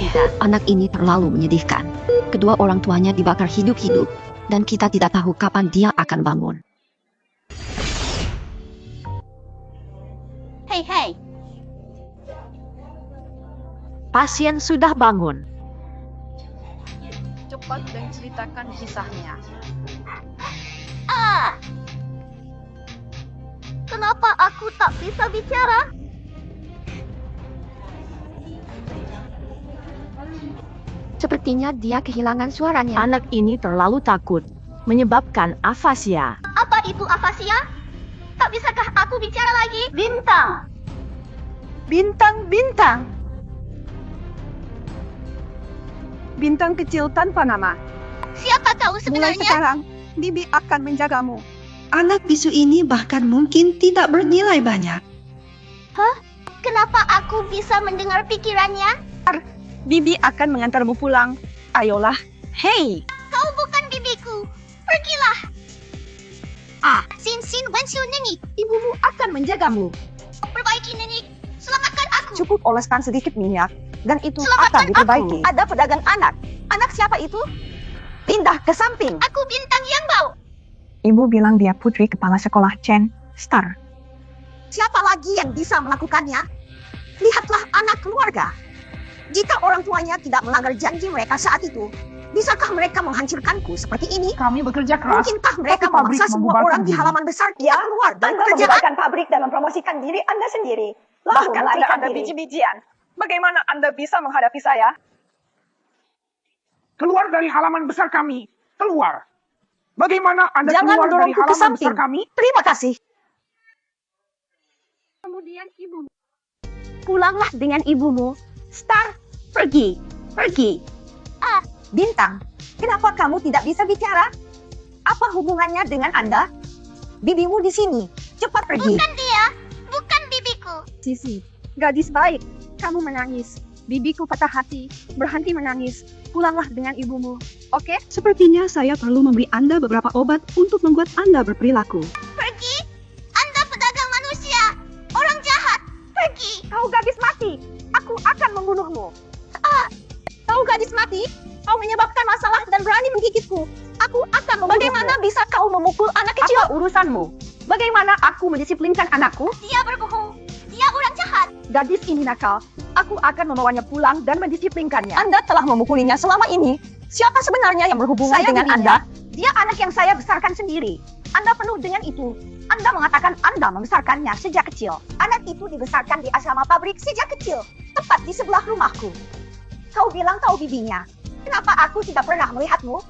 Lihat, anak ini terlalu menyedihkan. Kedua orang tuanya dibakar hidup-hidup, dan kita tidak tahu kapan dia akan bangun. Hei. Pasien sudah bangun. Cepat dan ceritakan kisahnya. Kenapa aku tak bisa bicara? Sepertinya dia kehilangan suaranya. Anak ini terlalu takut, menyebabkan afasia. Apa itu afasia? Tak bisakah aku bicara lagi? Bintang. Bintang kecil tanpa nama. Siapa kau Mulai sebenarnya? sekarang, Bibi akan menjagamu. Anak bisu ini bahkan mungkin tidak bernilai banyak. Kenapa aku bisa mendengar pikirannya? Bibi akan mengantarmu pulang. Ayolah. Hei, Kau bukan bibiku. Pergilah. Sin Wensiu Nenek. ibumu akan menjagamu. Perbaiki Nenek. Selamatkan aku. Cukup oleskan sedikit minyak, dan itu Selamatkan akan diperbaiki. aku. Ada pedagang anak. Anak siapa itu? Pindah ke samping. Aku bintang yang bau. Ibu bilang dia putri kepala sekolah Chen Star. Siapa lagi yang bisa melakukannya? Lihatlah anak keluarga. Jika orang tuanya tidak melanggar janji mereka saat itu, bisakah mereka menghancurkanku seperti ini? Kami bekerja keras. Mungkinkah mereka tapi pabrik memaksa semua membubarkan orang di diri. halaman besar dia keluar dan bekerja? Membubarkan pabrik dan mempromosikan diri Anda sendiri. Bahkan jika Anda biji-bijian, bagaimana Anda bisa menghadapi saya? Keluar dari halaman besar kami. Keluar. Bagaimana Anda Jangan keluar dari mendorongku ke halaman samping. besar kami? Terima kasih. Kemudian ibumu. Pulanglah dengan ibumu. Star, pergi. Bintang, kenapa kamu tidak bisa bicara? Apa hubungannya dengan Anda? Bibimu di sini. Cepat pergi. Bukan dia. Bukan bibiku. Sisi, gadis baik. Kamu menangis. Bibiku patah hati. Berhenti menangis. Pulanglah dengan ibumu. Oke? Sepertinya saya perlu memberi Anda beberapa obat untuk membuat Anda berperilaku. Pergi. Anda pedagang manusia. Orang jahat. Pergi. Kau gadis mati. Aku akan membunuhmu. Kau gadis mati. Kau menyebabkan masalah dan berani menggigitku. Aku akan membunuhmu. Bagaimana bisa kau memukul anak kecil? Apa urusanmu? Bagaimana aku mendisiplinkan anakku? Dia berbohong. Dia orang jahat. Gadis ini nakal. Aku akan membawanya pulang dan mendisiplinkannya. Anda telah memukulinya selama ini. Siapa sebenarnya yang berhubungan dengan Anda? Dia anak yang saya besarkan sendiri. Anda penuh dengan itu. Anda mengatakan Anda membesarkannya sejak kecil. Anak itu dibesarkan di asrama pabrik sejak kecil. Tepat di sebelah rumahku. Kau bilang tahu bibinya. Kenapa aku tidak pernah melihatmu?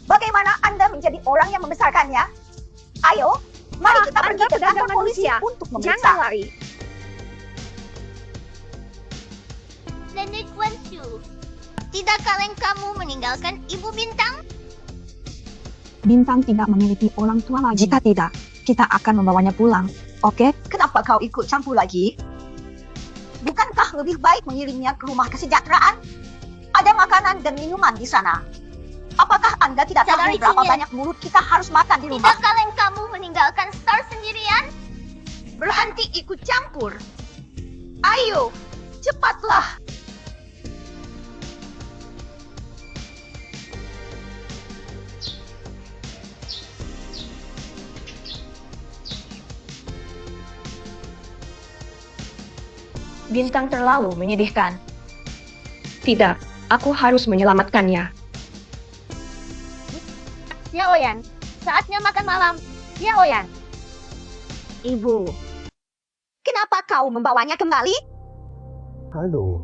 Bagaimana Anda menjadi orang yang membesarkannya? Ayo, mari kita pergi ke kantor polisi untuk memeriksa. Jangan lari. Nenek Wensiu. Tidakkah kamu meninggalkan Ibu Bintang? Bintang tidak memiliki orang tua lagi. Jika tidak, kita akan membawanya pulang. Oke? Kenapa kau ikut campur lagi? Bukankah lebih baik mengirimnya ke rumah kesejahteraan? Ada makanan dan minuman di sana. Apakah Anda tidak tahu Sadari berapa Cinyet. banyak mulut kita harus makan di rumah? Tidakkah kamu meninggalkan Star sendirian? Berhenti ikut campur. Ayo, cepatlah. Bintang terlalu menyedihkan. Tidak, aku harus menyelamatkannya. Ya Oyan, saatnya makan malam. Ya Oyan. Ibu, kenapa kau membawanya kembali? Halo.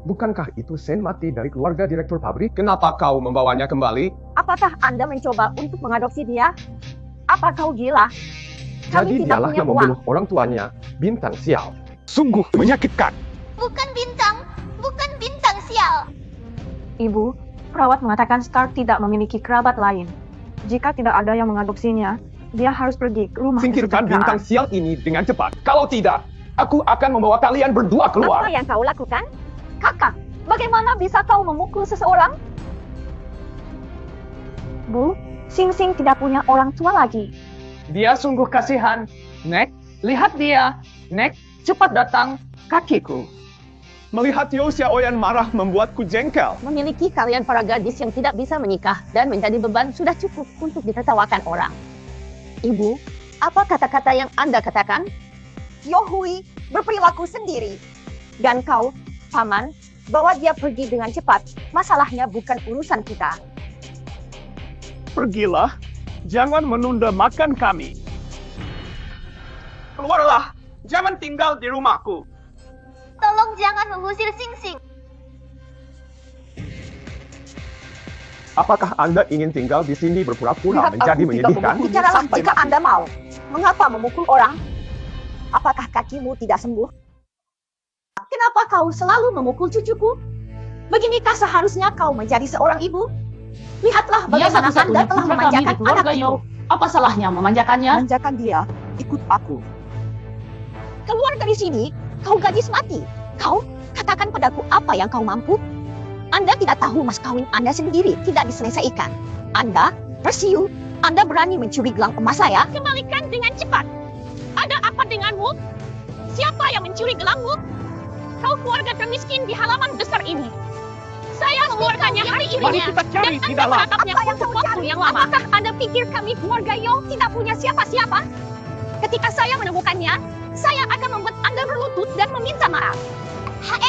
Bukankah itu Senmati dari keluarga direktur pabrik? Kenapa kau membawanya kembali? Apakah Anda mencoba untuk mengadopsi dia? Apa kau gila? Jadi tidak dialah punya yang membunuh orang tuanya, Bintang Sial. Sungguh menyakitkan. Bukan bintang sial. Ibu, perawat mengatakan Star tidak memiliki kerabat lain. Jika tidak ada yang mengadopsinya, dia harus pergi ke rumah Singkirkan kesejahteraan. Bintang Sial ini dengan cepat. Kalau tidak, aku akan membawa kalian berdua keluar. Apa yang kau lakukan? Kakak, bagaimana bisa kau memukul seseorang? Bu, Sing Sing tidak punya orang tua lagi. Dia sungguh kasihan. Nek, lihat dia. Nek, cepat datang kakiku. Melihat Yo Xiaoyan marah membuatku jengkel. Memiliki kalian para gadis yang tidak bisa menikah dan menjadi beban sudah cukup untuk ditertawakan orang. Ibu, apa kata-kata yang Anda katakan? Yohui berperilaku sendiri. Dan kau, Paman, bawa dia pergi dengan cepat. Masalahnya bukan urusan kita. Pergilah, jangan menunda makan kami. Keluarlah, jangan tinggal di rumahku. Tolong jangan mengusir Sing Sing. Apakah Anda ingin tinggal di sini berpura-pura Lihat menjadi aku tidak menyedihkan? memukul. Bicaralah sampai jika mati? Anda mau. Mengapa memukul orang? Apakah kakimu tidak sembuh? Kenapa kau selalu memukul cucuku? Beginikah seharusnya kau menjadi seorang ibu? Lihatlah Dia bagaimana Anda satu-satunya telah putra kami memanjakan di keluarga anak Yo. itu. Apa salahnya memanjakannya? Manjakan dia, ikut aku. Keluar dari sini, kau gadis mati. Kau katakan padaku apa yang kau mampu. Anda tidak tahu mas kawin Anda sendiri tidak diselesaikan. Anda tersiu, Anda berani mencuri gelang emas saya? Kembalikan dengan cepat. Ada apa denganmu? Siapa yang mencuri gelangmu? Kau keluarga termiskin di halaman besar ini. Saya mengeluarkannya hari ini. Mari kita cari di dalam. Apa yang kau cari? Apakah Anda pikir kami keluarga Yo tidak punya siapa-siapa? Ketika saya menemukannya, saya akan membuat Anda berlutut dan meminta maaf.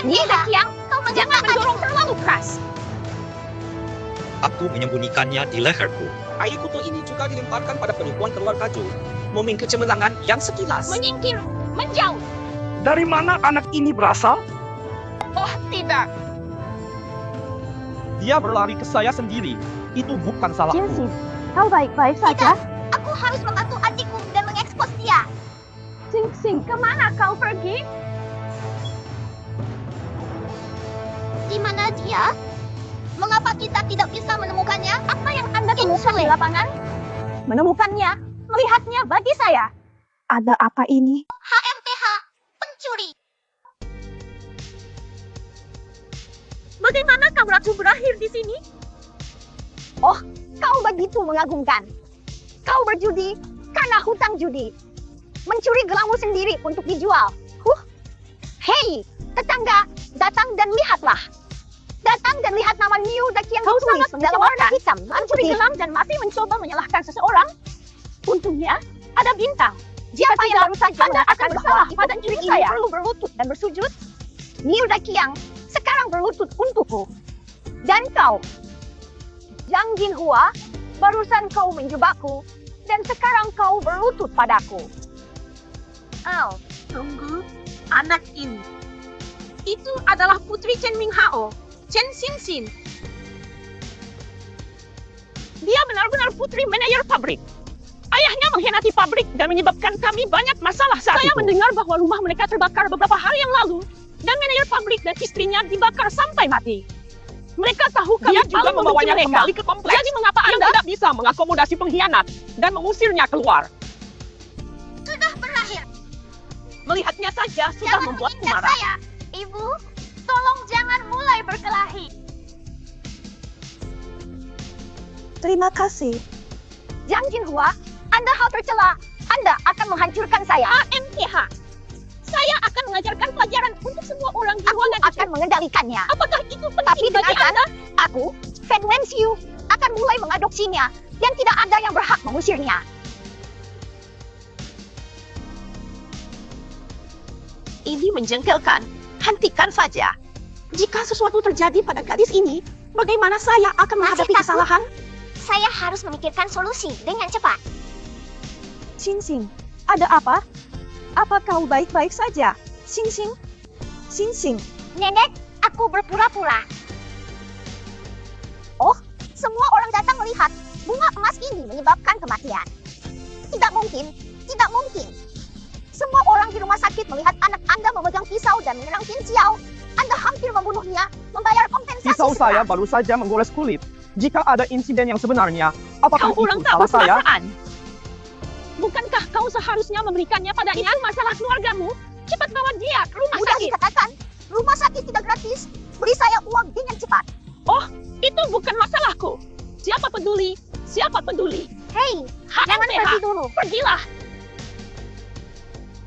Ni Dakiang, kau jangan mendorong terlalu keras. Aku menyembunyikannya di leherku. Air kutu ini juga dilemparkan pada penipuan keluarga Zhou. Momen kecemerlangan yang sekilas. Menyingkir, menjauh. Dari mana anak ini berasal? Oh tidak. Dia berlari ke saya sendiri. Itu bukan salahku. Jinxin, kau baik-baik saja? Aku harus membantu adikku dan mengekspos dia. Jinxin, Kemana kau pergi? Di mana dia? Mengapa kita tidak bisa menemukannya? Apa yang Anda temukan Insule. di lapangan? Menemukannya, melihatnya bagi saya. Ada apa ini? HMTH, pencuri. Bagaimana kau ratu berakhir di sini? Oh, kau begitu mengagumkan. Kau berjudi karena hutang judi. Mencuri gelangmu sendiri untuk dijual. Hei, tetangga, datang dan lihatlah. Datang dan lihat nama Niu Dakiang Kau ditulis sangat dalam warna mencemarkan. hitam. Mencuri gelang dan masih mencoba menyalahkan seseorang. Untungnya, ada bintang. Siapa yang baru saja Anda akan bersalah pada diri saya perlu berlutut dan bersujud. Niu Dakiang sekarang berlutut untukku. Dan kau, Zhang Jinhua, barusan kau menjebakku dan sekarang kau berlutut padaku. Tunggu, anak ini. Itu adalah putri Chen Minghao, Chen Xinxin. Dia benar-benar putri manajer pabrik. Ayahnya mengkhianati pabrik dan menyebabkan kami banyak masalah saat itu. Saya mendengar bahwa rumah mereka terbakar beberapa hari yang lalu. Dan manajer pabrik dan istrinya dibakar sampai mati. Mereka tahu kami Dia juga malu membawanya membenci mereka. kembali ke kompleks. Jadi mengapa Yang Anda tidak bisa mengakomodasi pengkhianat dan mengusirnya keluar. Sudah berakhir. melihatnya saja sudah Jangan membuatku menginjak marah? saya. Ibu, tolong jangan mulai berkelahi. Terima kasih. Zhang Jinhua, Anda hal tercela. Anda akan menghancurkan saya. AMTH. Saya akan mengajarkan pelajaran untuk semua orang di ruangan itu. Akan mengendalikannya. Apakah itu penting bagi Anda? Aku, Fen Wenxiu, akan mulai mengadopsinya dan tidak ada yang berhak mengusirnya. Ini menjengkelkan. Hentikan saja. Jika sesuatu terjadi pada gadis ini, bagaimana saya akan menghadapi kesalahan? Saya harus memikirkan solusi dengan cepat. Xing-Xing, ada apa? Apa kau baik-baik saja? Xing-Xing? Xing-Xing. Nenek, aku berpura-pura. Oh, semua orang datang melihat bunga emas ini menyebabkan kematian. Tidak mungkin, tidak mungkin. Semua orang di rumah sakit melihat anak Anda memegang pisau dan menyerang Tin Xiao. Anda hampir membunuhnya, membayar kompensasi. Pisau saya baru saja menggores kulit. Jika ada insiden yang sebenarnya, apakah Kau orang itu tak salah saya? berperasaan. Bukankah kau seharusnya memberikannya padanya? Itu masalah keluargamu. Cepat bawa dia ke rumah sakit. Dikatakan, rumah sakit tidak gratis. Beri saya uang dengan cepat. Oh, itu bukan masalahku. Siapa peduli? Siapa peduli? Hei, jangan pergi dulu. Pergilah.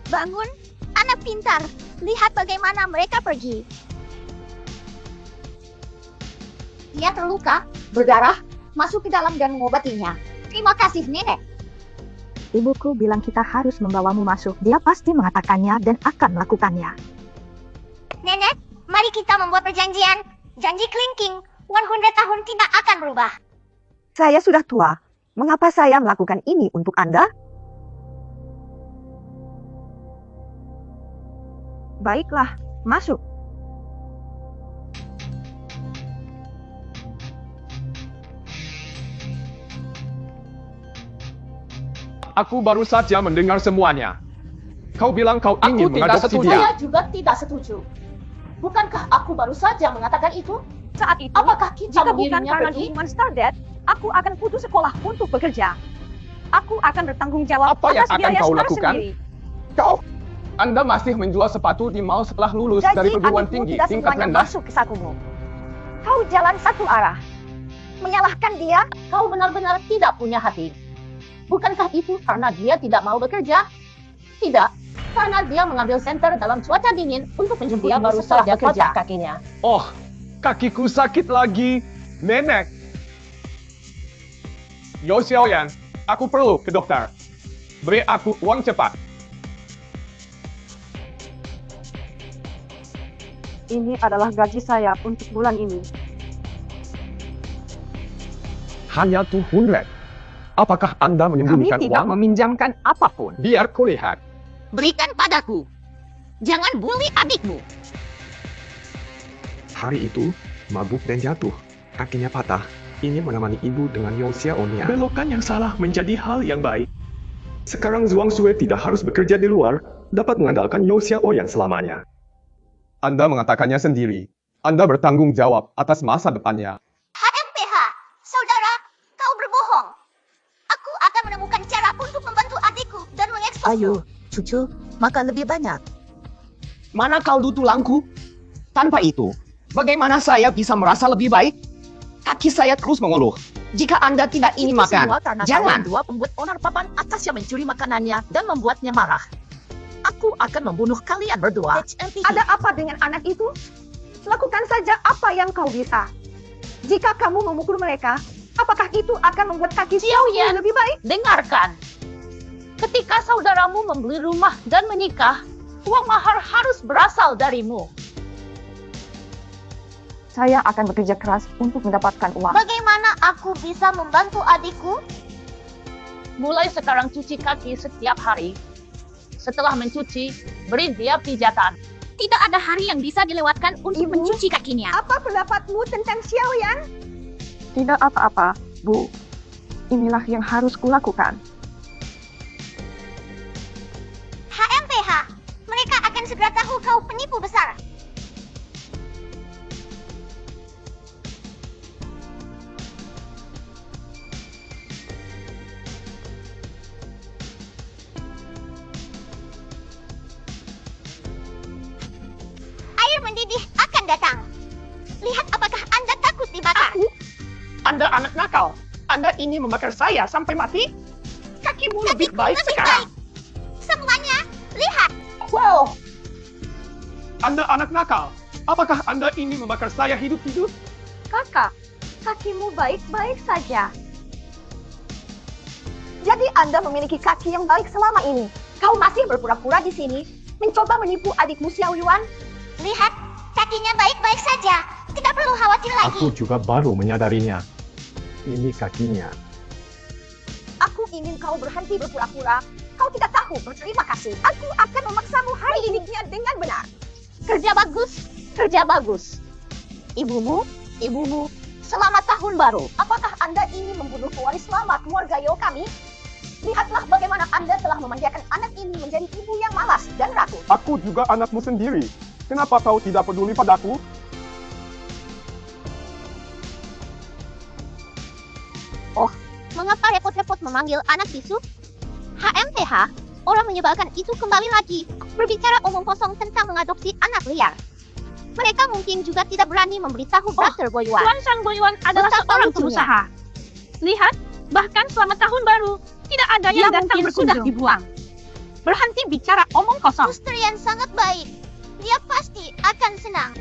Bangun, anak pintar. Lihat bagaimana mereka pergi. Dia terluka, berdarah, masuk ke dalam dan mengobatinya. Terima kasih, Nenek. Ibuku bilang kita harus membawamu masuk. Dia pasti mengatakannya dan akan melakukannya. Nenek, mari kita membuat perjanjian. Janji kelingking, 100 tahun tidak akan berubah. Saya sudah tua. Mengapa saya melakukan ini untuk Anda? Baiklah, masuk. Aku baru saja mendengar semuanya. Kau bilang kau ingin Aku tidak mengadopsi setuju. dia. Saya juga tidak setuju. Bukankah aku baru saja mengatakan itu? Saat itu, Apakah kita jika bukan mengirimnya karena pergi? dukungan Stardust, aku akan putus sekolah untuk bekerja. Aku akan bertanggung jawab Apa yang atas akan biaya kau Star lakukan? sendiri. Anda masih menjual sepatu di mall setelah lulus Jadi dari perguruan adikmu tinggi tidak tingkat semuanya rendah. masuk ke sakumu. Kau jalan satu arah. Menyalahkan dia, Kau benar-benar tidak punya hati. Bukankah itu karena dia tidak mau bekerja? Tidak, karena dia mengambil senter dalam cuaca dingin untuk menjemput dia baru saja bekerja. kotak kakinya. Oh, kakiku sakit lagi. Nenek. Yo Xiaoyan, aku perlu ke dokter. Beri aku uang cepat. Ini adalah gaji saya untuk bulan ini. Hanya 200. Apakah Anda menyembunyikan uang? meminjamkan apapun. Biar kulihat. Berikan padaku. Jangan bully adikmu. Hari itu, mabuk dan jatuh. Kakinya patah. Ini menemani ibu dengan Yo Xiaonia. Belokan yang salah menjadi hal yang baik. Sekarang Zhuang Sui tidak harus bekerja di luar, dapat mengandalkan Yo Xiaoyan selamanya. Anda mengatakannya sendiri. Anda bertanggung jawab atas masa depannya. HMPH, saudara, kau berbohong. Aku akan menemukan cara untuk membantu adikku dan mengekspos. Ayo, cucu, makan lebih banyak. Mana kaldu tulangku? Tanpa itu, bagaimana saya bisa merasa lebih baik? Kaki saya terus mengeluh. Jika Anda tidak ingin Itu makan, semua karena jangan. kalian dua pembuat onar papan atas yang mencuri makanannya dan membuatnya marah. Aku akan membunuh kalian berdua. Ada apa dengan anak itu? Lakukan saja apa yang kau bisa. Jika kamu memukul mereka, apakah itu akan membuat kaki Xiaoyan, lebih baik? dengarkan. Ketika saudaramu membeli rumah dan menikah, uang mahar harus berasal darimu. Saya akan bekerja keras untuk mendapatkan uang. Bagaimana aku bisa membantu adikku? Mulai sekarang cuci kaki setiap hari. Setelah mencuci, beri dia pijatan. Tidak ada hari yang bisa dilewatkan untuk Ibu? mencuci kakinya. Apa pendapatmu tentang Xiaoyan? Tidak apa-apa, Bu. Inilah yang harus kulakukan. HMPH, mereka akan segera tahu kau penipu besar. Air mendidih akan datang. Lihat apakah Anda takut dibakar. Anda anak nakal. Anda ingin membakar saya sampai mati? Kakimu lebih baik Lebih sekarang. baik. Semuanya, lihat. Wow. Anda anak nakal. Apakah Anda ingin membakar saya hidup-hidup? Kakak, kakimu baik-baik saja. Jadi Anda memiliki kaki yang baik selama ini. Kau masih berpura-pura di sini, mencoba menipu adikmu Xiaoyan. Lihat, kakinya baik-baik saja. Tidak perlu khawatir lagi. Aku juga baru menyadarinya. Ini kakinya. Aku ingin kau berhenti berpura-pura. Kau tidak tahu berterima kasih. Aku akan memaksamu hari ini dengan benar. Kerja bagus, kerja bagus. Ibumu, selamat tahun baru. Apakah Anda ingin membunuh pewaris lama keluarga Yo kami? Lihatlah bagaimana Anda telah memanjakan anak ini menjadi ibu yang malas dan rakus. Aku juga anakmu sendiri. Kenapa kau tidak peduli padaku? Mengapa repot-repot memanggil anak bisu? HMPH, orang menyebalkan itu kembali lagi. Berbicara omong kosong tentang mengadopsi anak liar. Mereka mungkin juga tidak berani memberitahu Butter Boywan. Tuan Sang Boywan adalah Betapa seorang lucunya. pengusaha. Lihat, bahkan selamat tahun baru, tidak ada yang datang sudah dibuang. Berhenti bicara omong kosong. Suster yang sangat baik. Dia pasti akan senang.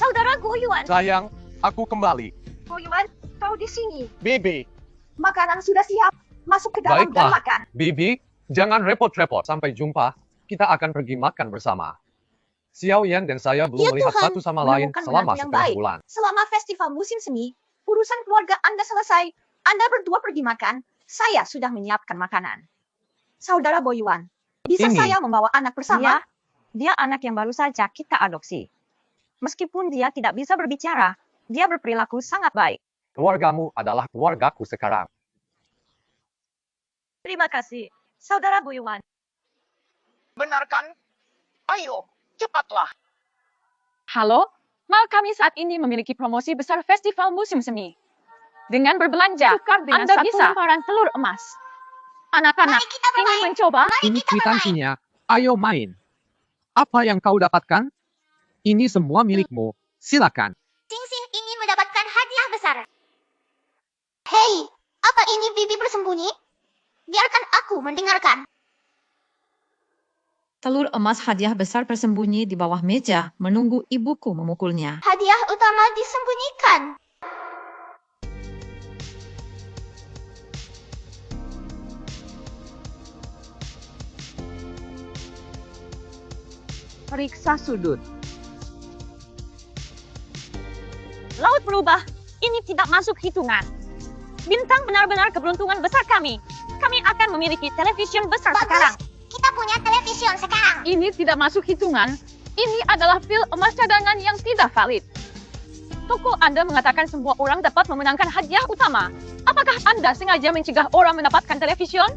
Saudara Goyuan. Sayang, aku kembali. Goyuan, kau di sini. Bibi, Makanan sudah siap. Masuk ke dalam dan baiklah. makan. Bibi, jangan repot-repot. Sampai jumpa. Kita akan pergi makan bersama. Xiao Yan dan saya belum Ya melihat Tuhan, satu sama lain menemukan selama menantu yang setengah baik. bulan. Selama festival musim semi, urusan keluarga Anda selesai. Anda berdua pergi makan. Saya sudah menyiapkan makanan. Saudara Boyuan, bisa Ini. saya membawa anak bersama? Dia anak yang baru saja kita adopsi. Meskipun dia tidak bisa berbicara, dia berperilaku sangat baik. Keluargamu adalah keluargaku sekarang. Terima kasih, Saudara Boyuan. Benar kan? Ayo, cepatlah. Halo, mal kami saat ini memiliki promosi besar festival musim semi. Dengan berbelanja, dengan Anda satu bisa lembaran telur emas. Anak-anak, ingin mencoba? Ini kwitansinya. Ayo main. Apa yang kau dapatkan? Ini semua milikmu. Silakan. Sing ingin mendapatkan hadiah besar. Hei, apa ini bibi bersembunyi? Biarkan aku mendengarkan. Telur emas hadiah besar bersembunyi di bawah meja, menunggu ibuku memukulnya. Hadiah utama disembunyikan. Periksa sudut. Laut berubah. Ini tidak masuk hitungan. Bintang benar-benar keberuntungan besar kami. Kami akan memiliki television besar sekarang. Kita punya television sekarang. Ini tidak masuk hitungan. Ini adalah pil emas cadangan yang tidak valid. Toko Anda mengatakan semua orang dapat memenangkan hadiah utama. Apakah Anda sengaja mencegah orang mendapatkan television?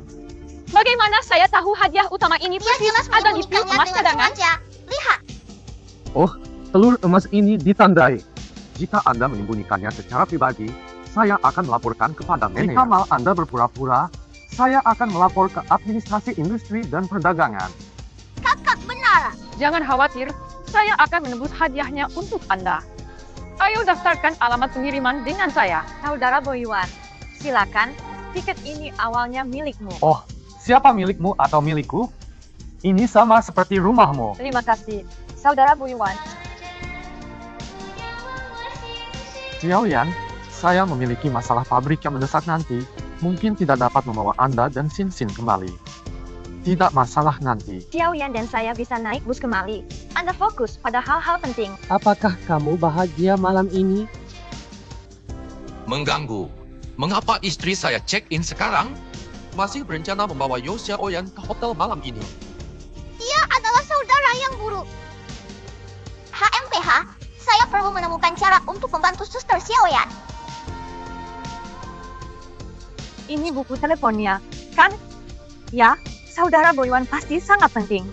Bagaimana saya tahu hadiah utama ini persis ada di pil emas cadangan? Lihat. Oh, telur emas ini ditandai. Jika Anda menyembunyikannya secara pribadi, saya akan melaporkan kepada manajer. Jika mal Anda berpura-pura, saya akan melapor ke administrasi industri dan perdagangan. Kakak benar. Jangan khawatir, saya akan menebus hadiahnya untuk Anda. Ayo daftarkan alamat pengiriman dengan saya. Saudara Boyuan, silakan. Tiket ini awalnya milikmu. Oh, siapa milikmu atau milikku? Ini sama seperti rumahmu. Terima kasih, Saudara Boyuan. Xiao Yan, saya memiliki masalah pabrik yang mendesak nanti. Mungkin tidak dapat membawa Anda dan Xin Xin kembali. Tidak masalah nanti. Xiao Yan dan saya bisa naik bus kembali. Anda fokus pada hal-hal penting. Apakah kamu bahagia malam ini? Mengganggu. Mengapa istri saya check-in sekarang? Masih berencana membawa Yo Xiao Yan ke hotel malam ini. Dia adalah saudara yang buruk. HMPH, saya perlu menemukan cara untuk membantu Suster Xiao Yan. Ini buku teleponnya, kan? Ya, Saudara Boyuan pasti sangat penting.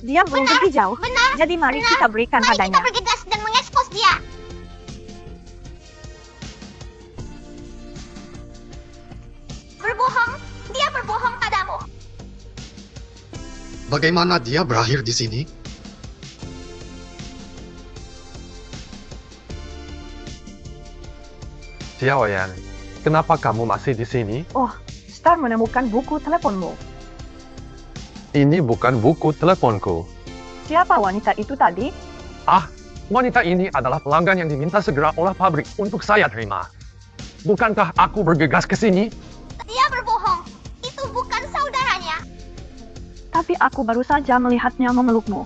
Dia belum pergi jauh, jadi mari kita berikan padanya. Kita bergegas dan mengekspos dia. Berbohong, dia berbohong padamu. Bagaimana dia berakhir di sini? Xiao Yan, kenapa kamu masih di sini? Oh, Star menemukan buku teleponmu. Ini bukan buku teleponku. Siapa wanita itu tadi? Ah, wanita ini adalah pelanggan yang diminta segera oleh pabrik untuk saya terima. Bukankah aku bergegas ke sini? Dia berbohong. Itu bukan saudaranya. Tapi aku baru saja melihatnya memelukmu.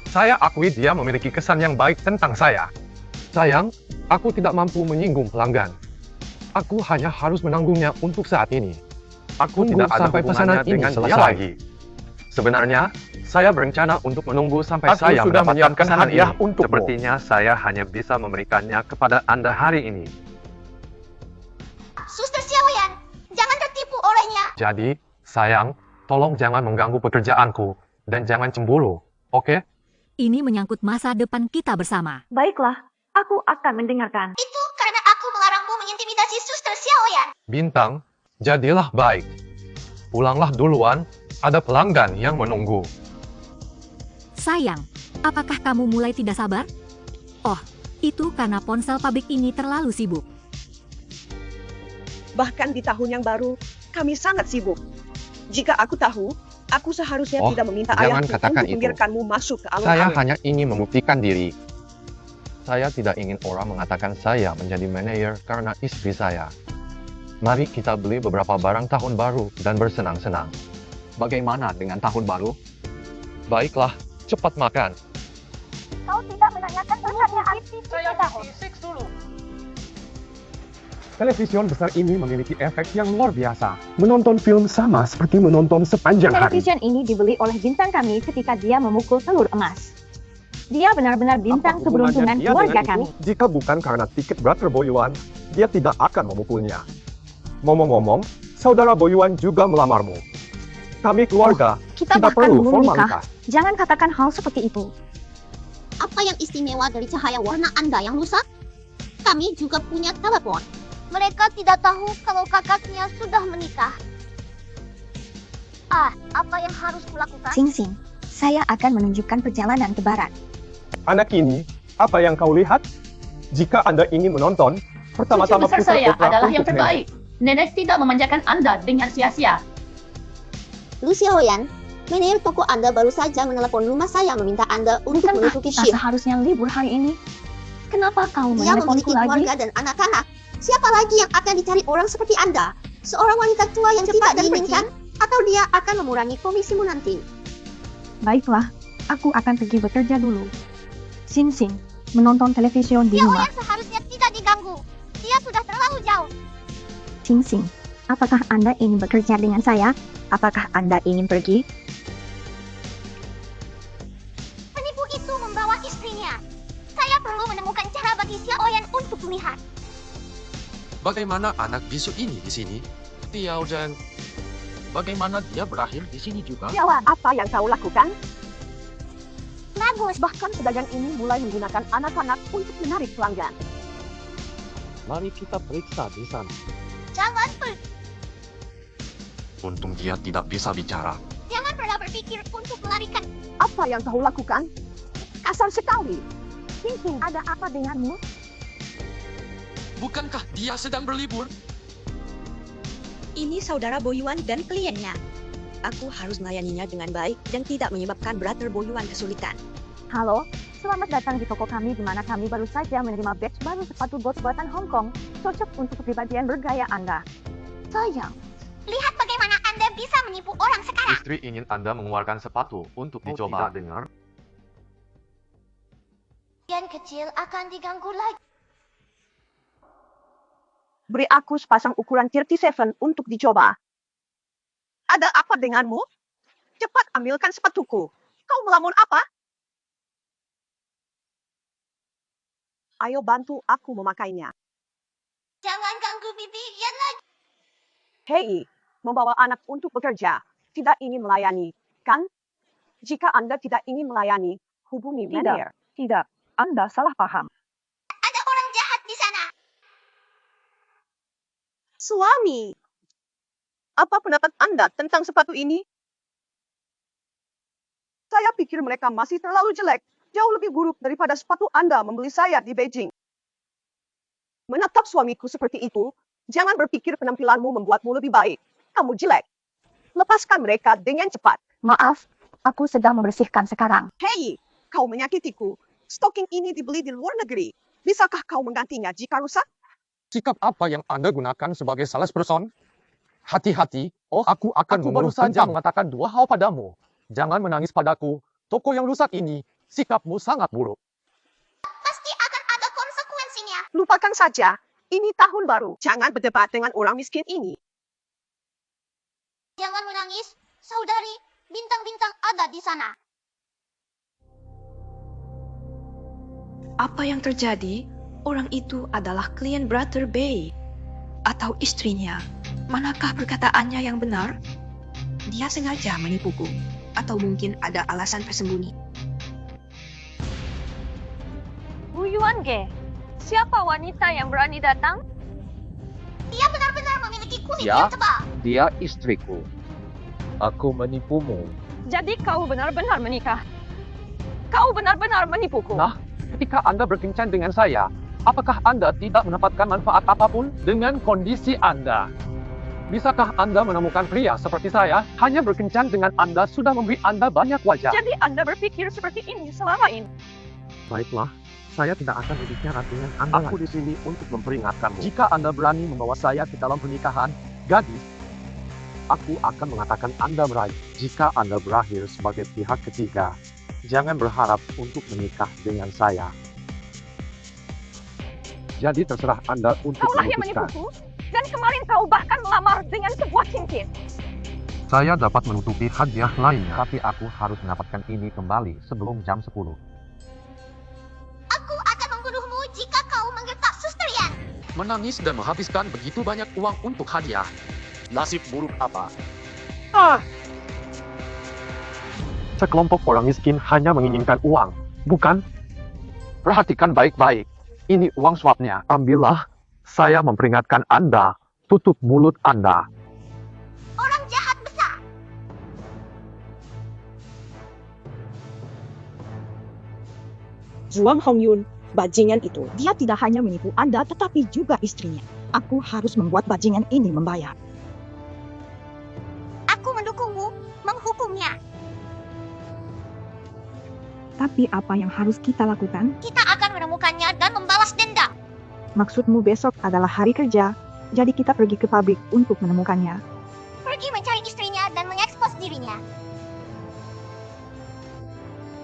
Saya akui dia memiliki kesan yang baik tentang saya. Sayang, aku tidak mampu menyinggung pelanggan. Aku hanya harus menanggungnya untuk saat ini. Aku tidak ada sampai hubungannya pesanan ini dengan dia selesai. lagi. Sebenarnya, saya berencana untuk menunggu sampai Aku saya sudah mendapatkan menyiapkan pesanan hadiah ini. untukmu. Sepertinya saya hanya bisa memberikannya kepada Anda hari ini. Suster Xiao Yan, jangan tertipu olehnya. Jadi, sayang, tolong jangan mengganggu pekerjaanku dan jangan cemburu, oke? Ini menyangkut masa depan kita bersama. Baiklah, aku akan mendengarkan. Itu karena aku melarangmu mengintimidasi Suster Xiao Yan. Bintang, jadilah baik. Pulanglah duluan, ada pelanggan yang menunggu. Sayang, apakah kamu mulai tidak sabar? Oh, itu karena ponsel pabrik ini terlalu sibuk. Bahkan di tahun yang baru, kami sangat sibuk. Jika aku tahu, aku seharusnya Oh, tidak meminta jangan ayahku katakan untuk itu. membiarkanmu masuk ke Saya alun-alun. hanya ingin membuktikan diri. Saya tidak ingin orang mengatakan saya menjadi manajer karena istri saya. Mari kita beli beberapa barang tahun baru dan bersenang-senang. Bagaimana dengan tahun baru? Baiklah, cepat makan. Kau tidak menanyakan pertanyaan Saya fisik dulu. Television besar ini memiliki efek yang luar biasa. Menonton film sama seperti menonton sepanjang hari. Television ini dibeli oleh bintang kami ketika dia memukul telur emas. Dia benar-benar bintang keberuntungan Dia keluarga dengan kami. itu, jika bukan karena tiket Brother Boyuan, dia tidak akan memukulnya. Ngomong-ngomong, saudara Boyuan juga melamarmu. Kami keluarga, Kita tidak bahkan perlu belum menikah. formalitas. Jangan katakan hal seperti itu. Apa yang istimewa dari cahaya warna Anda yang rusak? Kami juga punya telepon. Mereka tidak tahu kalau kakaknya sudah menikah. Apa yang harus kulakukan? Sing-sing, saya akan menunjukkan perjalanan ke barat. Anak ini, apa yang kau lihat? Jika Anda ingin menonton, Cucu pertama-tama besar putar saya opera adalah untuk yang terbaik. Nenek tidak memanjakan Anda dengan sia-sia. Lucia Hoyan, manajer toko Anda baru saja menelepon rumah saya meminta Anda untuk menutupi Kita shift. seharusnya libur hari ini. Kenapa kau Dia meneleponku memiliki lagi? keluarga dan anak-anak. Siapa lagi yang akan dicari orang seperti Anda? Seorang wanita tua yang tidak diinginkan? Atau dia akan mengurangi komisimu nanti? Baiklah, aku akan pergi bekerja dulu. Sing-sing, menonton television di rumah. Seharusnya tidak diganggu. Dia sudah terlalu jauh. Sing-sing, apakah Anda ingin bekerja dengan saya? Apakah Anda ingin pergi? Penipu itu membawa istrinya. Saya perlu menemukan cara bagi Xia Oyan untuk melihat. Bagaimana anak bisu ini di sini? Tiao Zheng. Bagaimana dia berakhir di sini juga? Jawab, apa yang kau lakukan? Bagus. Bahkan pedagang ini mulai menggunakan anak-anak untuk menarik pelanggan. Mari kita periksa di sana. Jangan pergi. Untung dia tidak bisa bicara. Jangan pernah berpikir untuk melarikan. Apa yang kau lakukan? Kasar sekali. Sing-sing, ada apa denganmu? Bukankah dia sedang berlibur? Ini saudara Boyuan dan kliennya. Aku harus melayaninya dengan baik dan tidak menyebabkan Brother Boyuan kesulitan. Halo, selamat datang di toko kami di mana kami baru saja menerima batch baru sepatu bot buatan Hong Kong, cocok untuk kepribadian bergaya Anda. Sayang, Lihat bagaimana Anda bisa menipu orang sekarang. Istri ingin Anda mengeluarkan sepatu untuk dicoba. Tidak dengar? Yang kecil akan diganggu lagi. beri aku sepasang ukuran 37 untuk dicoba. Ada apa denganmu? Cepat ambilkan sepatuku. Kau melamun apa? Ayo bantu aku memakainya. Jangan ganggu Vivian lagi. Hei, membawa anak untuk bekerja, tidak ingin melayani, kan? Jika Anda tidak ingin melayani, hubungi manajer. Tidak, Anda salah paham. Ada orang jahat di sana. Suami, apa pendapat Anda tentang sepatu ini? Saya pikir mereka masih terlalu jelek, jauh lebih buruk daripada sepatu Anda membeli saya di Beijing. Menatap suamiku seperti itu, jangan berpikir penampilanmu membuatmu lebih baik. Kamu jelek. Lepaskan mereka dengan cepat. Maaf, aku sedang membersihkan sekarang. Hei, kau menyakitiku. Stocking ini dibeli di luar negeri. Bisakah kau menggantinya jika rusak? Sikap apa yang Anda gunakan sebagai salesperson? Hati-hati, aku akan baru memerlukan saja kamu. mengatakan dua hal padamu. Jangan menangis padaku. Toko yang rusak ini, sikapmu sangat buruk. Pasti akan ada konsekuensinya. Lupakan saja. Ini tahun baru. Jangan berdebat dengan orang miskin ini. Jangan menangis, saudari. Bintang-bintang ada di sana. Apa yang terjadi? Orang itu adalah klien Brother Bay. Atau istrinya. Manakah perkataannya yang benar? Dia sengaja menipuku. Atau mungkin ada alasan tersembunyi. Bu Yuan Ge, siapa wanita yang berani datang? Dia benar-benar memiliki kulit Ya, yang tebal. dia istriku. Aku menipumu. Jadi kau benar-benar menikah? Kau benar-benar menipuku? Nah, ketika Anda berkencan dengan saya, apakah Anda tidak mendapatkan manfaat apapun dengan kondisi Anda? Bisakah Anda menemukan pria seperti saya hanya berkencan dengan Anda sudah memberi Anda banyak wajah? Jadi Anda berpikir seperti ini selama ini? Baiklah, Saya tidak akan berbicara dengan Anda. Aku di sini untuk memperingatkanmu. Jika Anda berani membawa saya ke dalam pernikahan, gadis, aku akan mengatakan Anda meraih. Jika Anda berakhir sebagai pihak ketiga, jangan berharap untuk menikah dengan saya. Jadi terserah Anda untuk Kaulah yang memutuskan. menipuku, dan kemarin kau bahkan melamar dengan sebuah cincin. Saya dapat menutupi hadiah lainnya, tapi aku harus mendapatkan ini kembali sebelum jam 10. Aku akan membunuhmu jika kau menggertak sustrian. Menangis dan menghabiskan begitu banyak uang untuk hadiah. Nasib buruk apa? Sekelompok orang miskin hanya menginginkan uang, bukan? Perhatikan baik-baik. Ini uang suapnya. Ambillah. Saya memperingatkan Anda. Tutup mulut Anda. Orang jahat besar. Zhuang Hongyun, bajingan itu. Dia tidak hanya menipu Anda, tetapi juga istrinya. Aku harus membuat bajingan ini membayar. Aku mendukungmu menghukumnya. Tapi apa yang harus kita lakukan? Kita akan menemukannya dan membalas dendam. Maksudmu besok adalah hari kerja, jadi kita pergi ke pabrik untuk menemukannya. Pergi mencari istrinya dan mengekspos dirinya.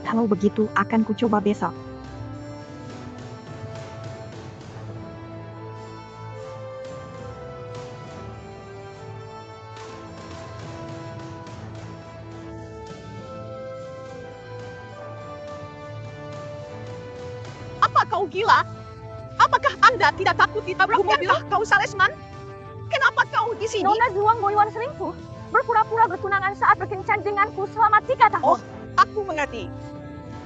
Kalau begitu, akan kucoba besok. Apa kau gila? Apakah Anda tidak takut ditabrak mobil? Kau salesman? Kenapa kau di sini? Nona Zhuang Boyuan selingkuh. Berpura-pura bertunangan saat berkencan denganku selama 3 tahun. Oh, aku mengerti.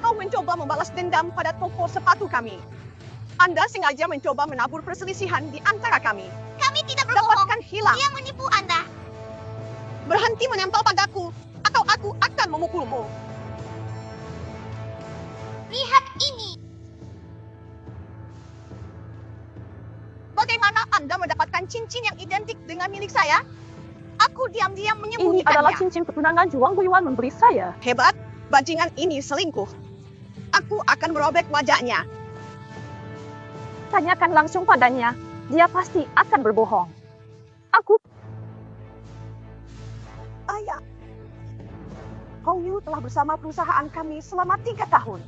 Kau mencoba membalas dendam pada toko sepatu kami. Anda sengaja mencoba menabur perselisihan di antara kami. Kami tidak berbohong. Dapatkan hilang. Dia menipu Anda. Berhenti menempel padaku, atau aku akan memukulmu. Lihat ini. Bagaimana Anda mendapatkan cincin yang identik dengan milik saya? Aku diam-diam Ini menyembunyikannya. adalah cincin pertunangan Zhuang Boyuan memberi saya. Hebat, bajingan ini selingkuh. Aku akan merobek wajahnya. Tanyakan langsung padanya. Dia pasti akan berbohong. Aku... Ayah, Hongyu telah bersama perusahaan kami selama 3 tahun.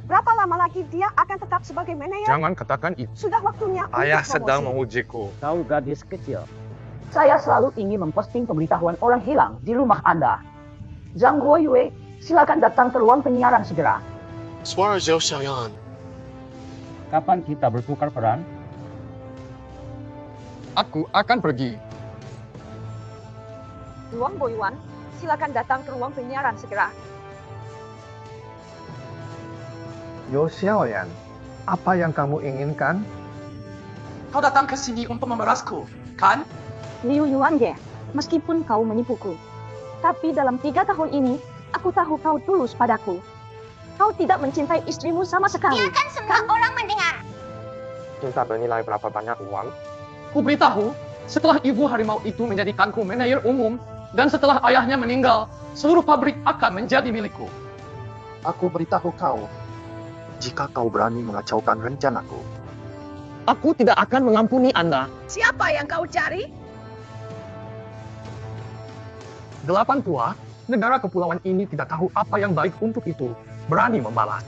Berapa lama lagi dia akan tetap sebagai manajer? Jangan katakan itu. Sudah waktunya Ayah untuk sedang promosi. mengujiku. Kau gadis kecil. Saya selalu ingin memposting pemberitahuan orang hilang di rumah Anda. Zhang Guoyue, silakan datang ke ruang penyiaran segera. Suara Zhou Xiaoyan. Kapan kita bertukar peran? Aku akan pergi. Zhuang Boyuan, silakan datang ke ruang penyiaran segera. Yo Xiaoyan, apa yang kamu inginkan? Kau datang ke sini untuk memerasku, kan? Liu Yuange, meskipun kau menipuku, tapi dalam 3 tahun ini, aku tahu kau tulus padaku. Kau tidak mencintai istrimu sama sekali. Biarkan semua orang mendengar. Cinta bernilai berapa banyak uang? Ku beritahu, setelah ibu harimau itu menjadikanku manajer umum, dan setelah ayahnya meninggal, seluruh pabrik akan menjadi milikku. Aku beritahu kau, jika kau berani mengacaukan rencanaku. Aku tidak akan mengampuni Anda. Siapa yang kau cari? 8 tua, negara kepulauan ini tidak tahu apa yang baik untuk itu. Berani membalas.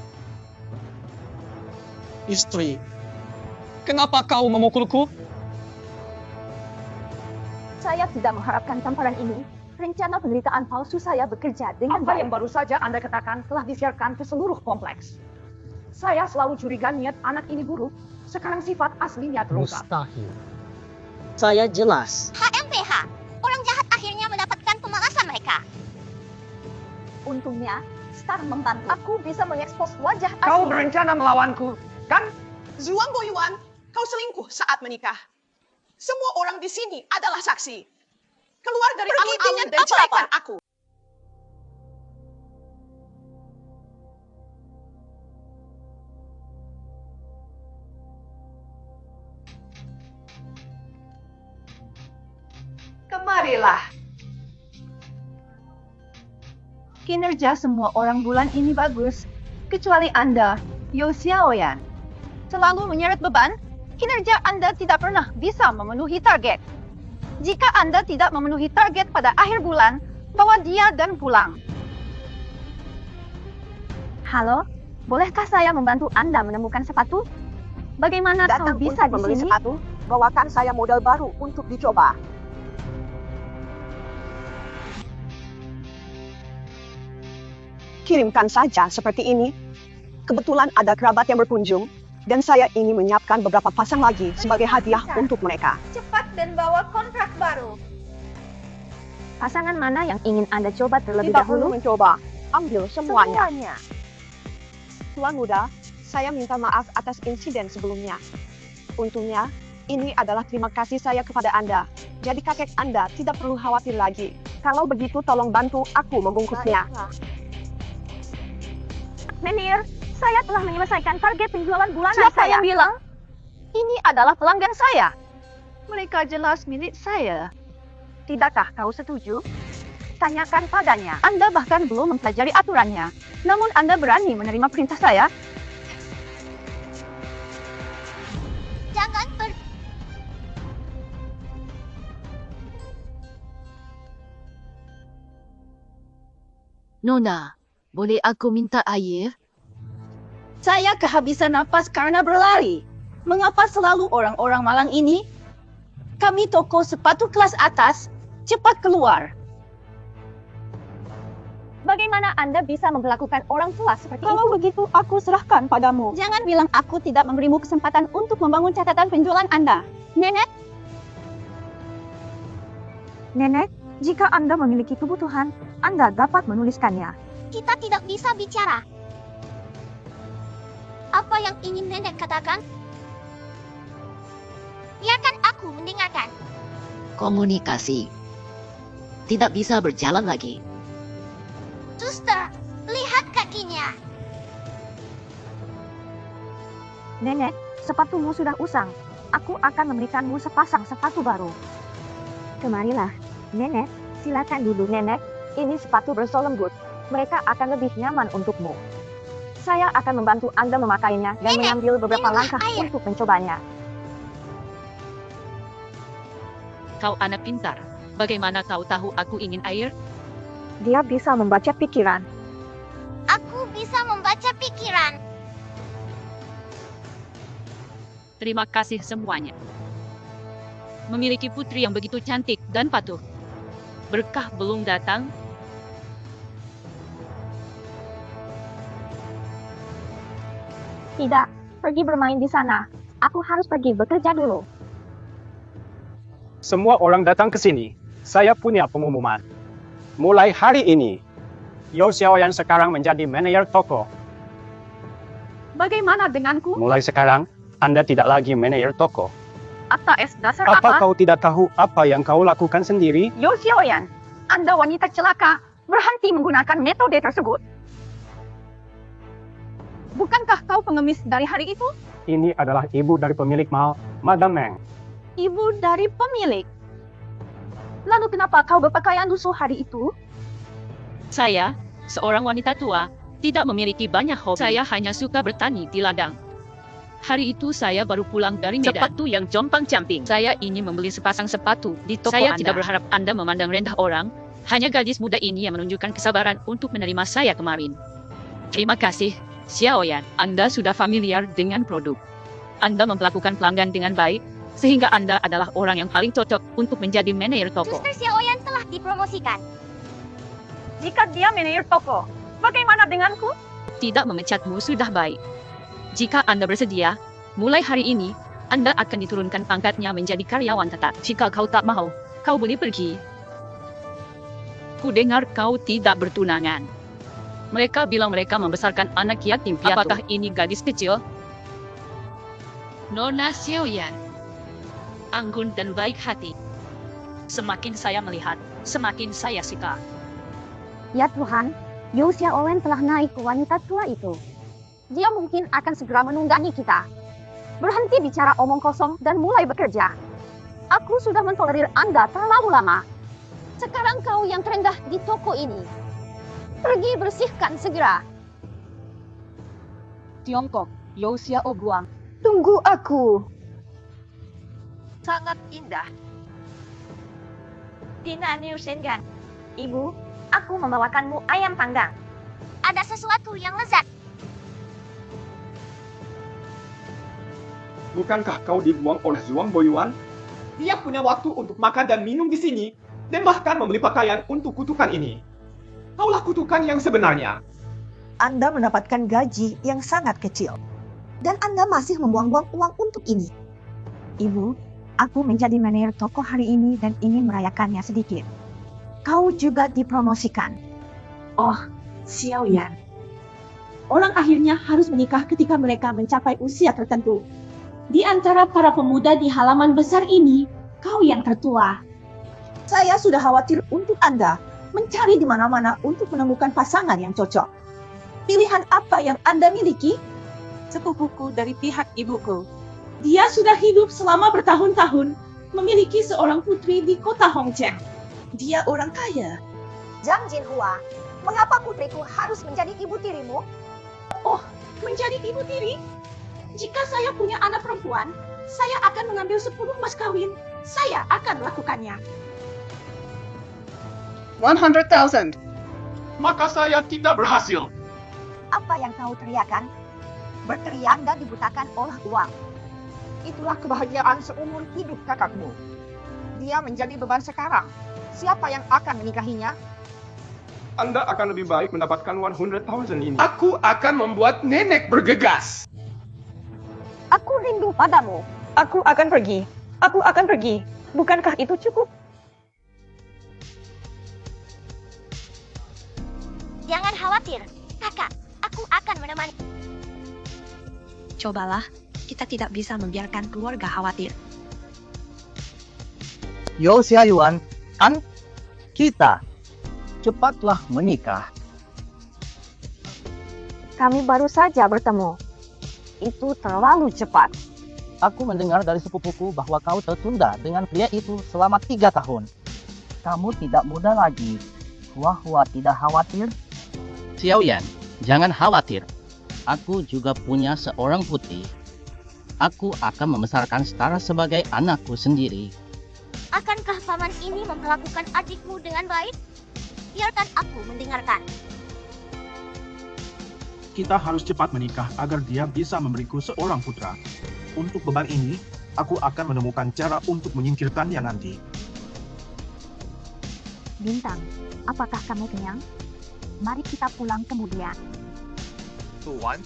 Istri, kenapa kau memukulku? Saya tidak mengharapkan tamparan ini. Rencana penderitaan palsu saya bekerja dengan Apa baik. yang baru saja Anda katakan telah disiarkan ke seluruh kompleks. Saya selalu curiga niat anak ini buruk. Sekarang sifat aslinya terungkap. Mustahil. Saya jelas. HMPH. Orang jahat akhirnya mendapatkan pembalasan mereka. Untungnya, Star membantu. Aku bisa mengekspos wajah Kau asli. berencana melawanku, kan? Zhuang Boyuan, kau selingkuh saat menikah. Semua orang di sini adalah saksi. Keluar dari alun-alun dan ceraikan aku. Kemarilah. Kinerja semua orang bulan ini bagus, kecuali Anda, Yo Xiaoyan. Selalu menyeret beban, kinerja Anda tidak pernah bisa memenuhi target. Jika Anda tidak memenuhi target pada akhir bulan, bawa dia dan pulang. Halo, bolehkah saya membantu Anda menemukan sepatu? Bagaimana kau Datang bisa untuk di membeli sini? sepatu, bawakan saya model baru untuk dicoba. Kirimkan saja seperti ini. Kebetulan ada kerabat yang berkunjung, dan saya ingin menyiapkan beberapa pasang lagi sebagai hadiah untuk mereka. Cepat dan bawa kontrak baru. Pasangan mana yang ingin Anda coba terlebih Tidak perlu dahulu? mencoba, ambil semuanya. Tuan muda, saya minta maaf atas insiden sebelumnya. Untungnya, ini adalah terima kasih saya kepada Anda. Jadi kakek Anda tidak perlu khawatir lagi. Kalau begitu tolong bantu aku membungkusnya. Menir, saya telah menyelesaikan target penjualan bulanan Siapa saya. yang bilang? Ini adalah pelanggan saya. Mereka jelas milik saya. Tidakkah kau setuju? Tanyakan padanya. Anda bahkan belum mempelajari aturannya. Namun Anda berani menerima perintah saya? Jangan Nona, boleh aku minta air? Saya kehabisan napas karena berlari. Mengapa selalu orang-orang malang ini? Kami toko sepatu kelas atas. Cepat keluar. Bagaimana Anda bisa memperlakukan orang tua seperti Kalau itu? begitu, aku serahkan padamu. Jangan bilang aku tidak memberimu kesempatan untuk membangun catatan penjualan Anda. Nenek? Nenek, jika Anda memiliki kebutuhan, Anda dapat menuliskannya. Kita tidak bisa bicara. Apa yang ingin nenek katakan? Biarkan aku mendengarkan. Komunikasi tidak bisa berjalan lagi. Suster, lihat kakinya. Nenek, sepatumu sudah usang. Aku akan memberikanmu sepasang sepatu baru. Kemarilah, Nenek. Silakan duduk, Nenek. Ini sepatu bersol lembut. Mereka akan lebih nyaman untukmu. Saya akan membantu Anda memakainya dan Nenek, mengambil beberapa minumlah langkah air. untuk mencobanya. Kau anak pintar. Bagaimana kau tahu aku ingin air? Dia bisa membaca pikiran. Aku bisa membaca pikiran. Terima kasih semuanya. Memiliki putri yang begitu cantik dan patuh. Berkah belum datang. Tidak, pergi bermain di sana. Aku harus pergi bekerja dulu. Semua orang datang ke sini. Saya punya pengumuman. Mulai hari ini, Yo Xiaoyan sekarang menjadi manajer toko. Bagaimana denganku? Mulai sekarang, Anda tidak lagi manajer toko. Atas dasar Apa kau tidak tahu apa yang kau lakukan sendiri? Yo Xiaoyan, Anda wanita celaka. Berhenti menggunakan metode tersebut. Bukankah kau pengemis dari hari itu? Ini adalah ibu dari pemilik mal, Madame Meng. Ibu dari pemilik. Lalu kenapa kau berpakaian lusuh hari itu? Saya, seorang wanita tua, tidak memiliki banyak hobi. Saya hanya suka bertani di ladang. Hari itu saya baru pulang dari Medan. Sepatu yang jompang-camping. Saya ingin membeli sepasang sepatu di toko Anda. Saya tidak berharap Anda memandang rendah orang. Hanya gadis muda ini yang menunjukkan kesabaran untuk menerima saya kemarin. Terima kasih, Xiaoyan. Anda sudah familiar dengan produk. Anda memperlakukan pelanggan dengan baik, sehingga Anda adalah orang yang paling cocok untuk menjadi manajer toko. Suster Xiaoyan telah dipromosikan. Jika dia manajer toko, bagaimana denganku? Tidak memecatmu sudah baik. Jika Anda bersedia, mulai hari ini, Anda akan diturunkan pangkatnya menjadi karyawan tetap. Jika kau tak mau, kau boleh pergi. Ku dengar kau tidak bertunangan. Mereka bilang mereka membesarkan anak yatim piatu. Apakah ini gadis kecil? Nona Xiaoyan, anggun dan baik hati. Semakin saya melihat, semakin saya suka. Ya Tuhan, Yo Xiaoyan telah naik ke wanita tua itu. Dia mungkin akan segera menunggangi kita. Berhenti bicara omong kosong dan mulai bekerja. Aku sudah mentolerir Anda terlalu lama. Sekarang kau yang terendah di toko ini. Pergi bersihkan segera. Tiongkok, Yo Xiaoguang. Tunggu aku. Sangat indah. Dina Niusengan. Ibu, aku membawakanmu ayam panggang. Ada sesuatu yang lezat. Bukankah kau dibuang oleh Zhuang Boyuan? Dia punya waktu untuk makan dan minum di sini, dan bahkan membeli pakaian untuk kutukan ini. Kaulah kutukan yang sebenarnya. Anda mendapatkan gaji yang sangat kecil. Dan Anda masih membuang-buang uang untuk ini. Ibu, aku menjadi manajer toko hari ini dan ingin merayakannya sedikit. Kau juga dipromosikan. Oh, Xiao Yan. Orang akhirnya harus menikah ketika mereka mencapai usia tertentu. Di antara para pemuda di halaman besar ini, kau yang tertua. Saya sudah khawatir untuk Anda, mencari di mana-mana untuk menemukan pasangan yang cocok. Pilihan apa yang Anda miliki? Sepupuku dari pihak ibuku. Dia sudah hidup selama bertahun-tahun, memiliki seorang putri di kota Hongcheng. Dia orang kaya. Zhang Jinhua, mengapa putriku harus menjadi ibu tirimu? Oh, menjadi ibu tiri? Jika saya punya anak perempuan, saya akan mengambil 10 mas kawin. Saya akan melakukannya. 100,000. Maka saya tidak berhasil. Apa yang kau teriakan? Berteriak dan dibutakan oleh uang. Itulah kebahagiaan seumur hidup kakakmu. Dia menjadi beban sekarang. Siapa yang akan menikahinya? Anda akan lebih baik mendapatkan 100,000 ini. Aku akan membuat nenek bergegas. Aku rindu padamu. Aku akan pergi. Aku akan pergi. Bukankah itu cukup? Jangan khawatir, kakak. Aku akan menemani. Cobalah, kita tidak bisa membiarkan keluarga khawatir. Yo Xiaoyuan, kan kita cepatlah menikah. Kami baru saja bertemu. Itu terlalu cepat. Aku mendengar dari sepupuku bahwa kau tertunda dengan pria itu selama 3 tahun. Kamu tidak muda lagi. Hua tidak khawatir? Xiaoyan, jangan khawatir. Aku juga punya seorang putri. Aku akan membesarkan Star sebagai anakku sendiri. Akankah paman ini memperlakukan adikmu dengan baik? Biarkan aku mendengarkan. Kita harus cepat menikah agar dia bisa memberiku seorang putra. Untuk beban ini, aku akan menemukan cara untuk menyingkirkannya nanti. Bintang, apakah kamu kenyang? Mari kita pulang kemudian. Tuan,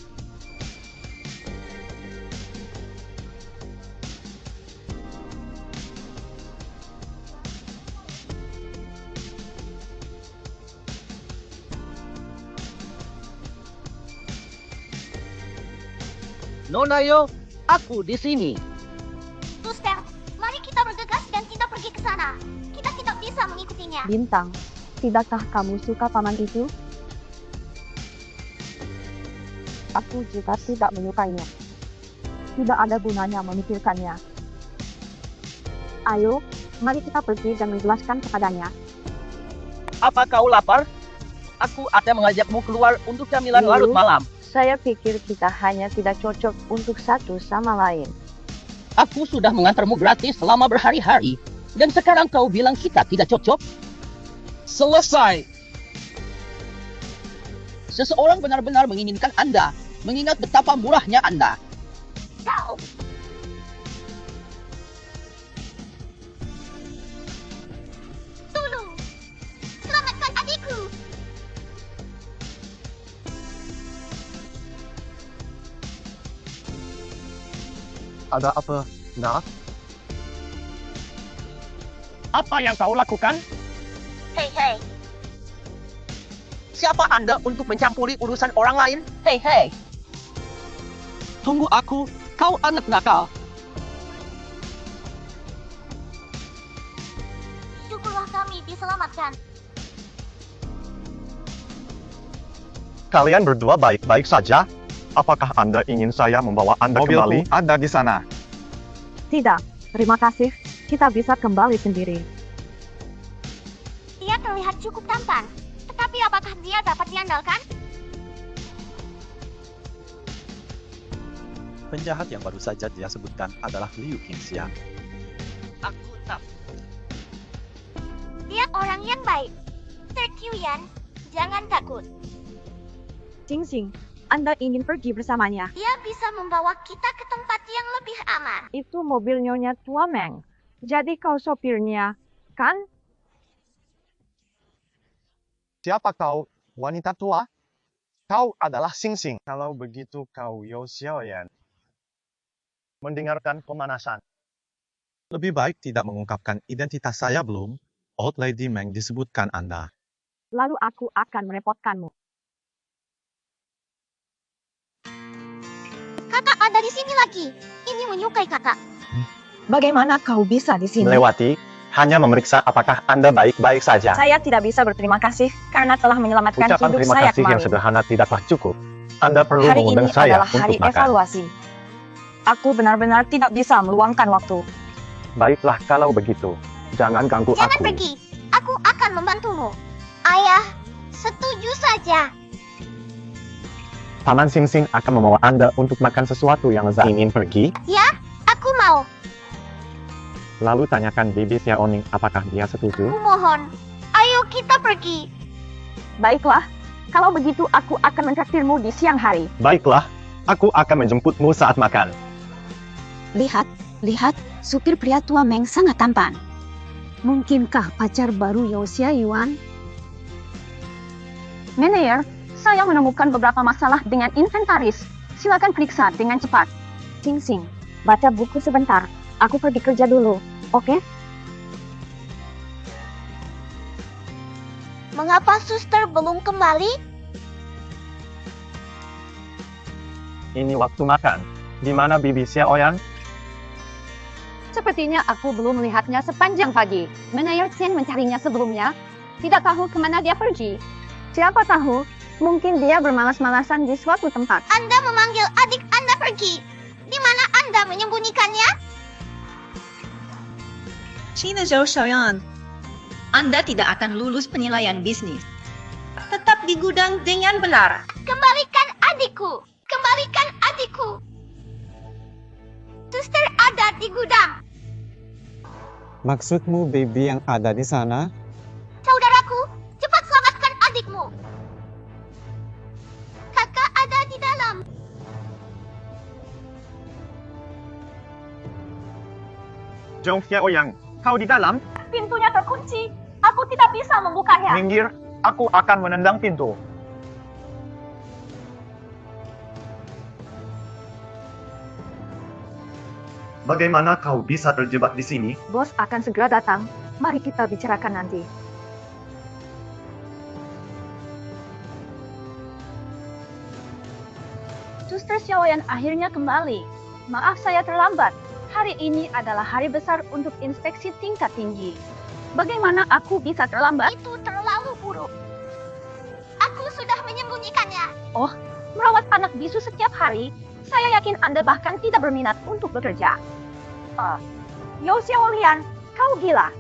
Nona Yo, aku di sini. Suster, mari kita bergegas dan kita pergi ke sana. Kita tidak bisa mengikutinya. Bintang, tidakkah kamu suka paman itu? Aku juga tidak menyukainya. Tidak ada gunanya memikirkannya. Ayo, mari kita pergi dan menjelaskan kepadanya. Apa kau lapar? Aku akan mengajakmu keluar untuk camilan larut malam. Saya pikir kita hanya tidak cocok untuk satu sama lain. Aku sudah mengantarmu gratis selama berhari-hari. Dan sekarang kau bilang kita tidak cocok? Selesai. Seseorang benar-benar menginginkan Anda, mengingat betapa murahnya Anda. Kau! Tolong! Selamatkan adikku! Ada apa, nak? Apa yang kau lakukan? Hei. Siapa Anda untuk mencampuri urusan orang lain? Hei. Tunggu aku, kau anak nakal. Syukurlah kami diselamatkan. Kalian berdua baik-baik saja? Apakah Anda ingin saya membawa Anda kembali? ada di sana. Tidak, terima kasih. Kita bisa kembali sendiri. Dia terlihat cukup tampan. Tetapi apakah dia dapat diandalkan? penjahat yang baru saja dia sebutkan adalah Liu Qingxia. Aku tak. Dia orang yang baik. Sir Qiuyan, jangan takut. Xing, Anda ingin pergi bersamanya? Dia bisa membawa kita ke tempat yang lebih aman. Itu mobil Nyonya Tua Meng. Jadi kau sopirnya, kan? Siapa kau, wanita tua? Kau adalah Xing. Kalau begitu kau Yo Xiaoyan. Mendengarkan pemanasan. Lebih baik tidak mengungkapkan identitas saya belum. Old Lady Meng disebutkan Anda. Lalu aku akan merepotkanmu. Kakak ada di sini lagi. Ini menyukai kakak. Bagaimana kau bisa di sini? Melewati, hanya memeriksa apakah Anda baik-baik saja. Saya tidak bisa berterima kasih karena telah menyelamatkan Ucapan hidup terima saya kasih yang kemarin. sederhana tidaklah cukup. Anda perlu Hari mengundang ini saya adalah hari untuk makan. evaluasi. Aku benar-benar tidak bisa meluangkan waktu. Baiklah kalau begitu. Jangan ganggu Jangan aku. pergi. Aku akan membantumu. Ayah, setuju saja. Paman Xing akan membawa Anda untuk makan sesuatu yang lezat. Ingin pergi? Ya, aku mau. Lalu tanyakan Bibi Xiaoning apakah dia setuju. Aku mohon. Ayo kita pergi. Baiklah, kalau begitu aku akan mentraktirmu di siang hari. Baiklah, aku akan menjemputmu saat makan. Lihat, supir pria tua Meng sangat tampan. Mungkinkah pacar baru Yo Xiaoyan? Manager, saya menemukan beberapa masalah dengan inventaris. Silakan periksa dengan cepat. Xing, baca buku sebentar. Aku pergi kerja dulu, oke? Mengapa suster belum kembali? Ini waktu makan. Di mana Bibi Xiaoyan? Sepertinya aku belum melihatnya sepanjang pagi. Manajer Chen mencarinya sebelumnya. Tidak tahu kemana dia pergi. Siapa tahu, mungkin dia bermalas-malasan di suatu tempat. Anda memanggil adik Anda pergi. Di mana Anda menyembunyikannya? China Zhou Xiaoyan, Anda tidak akan lulus penilaian bisnis. Tetap di gudang dengan benar. Kembalikan adikku. Kembalikan adikku. Suster ada di gudang. Maksudmu baby yang ada di sana? Saudaraku, cepat selamatkan adikmu. Kakak ada di dalam. Zhou Xiaoyang, kau di dalam? Pintunya terkunci. Aku tidak bisa membukanya. Minggir, aku akan menendang pintu. Bagaimana kau bisa terjebak di sini? Bos akan segera datang. Mari kita bicarakan nanti. Suster Xiaoyan akhirnya kembali. Maaf saya terlambat. Hari ini adalah hari besar untuk inspeksi tingkat tinggi. Bagaimana aku bisa terlambat? Itu terlalu buruk. Aku sudah menyembunyikannya. Oh, merawat anak bisu setiap hari? Saya yakin Anda bahkan tidak berminat untuk bekerja. Yo Xiaolian, kau gila.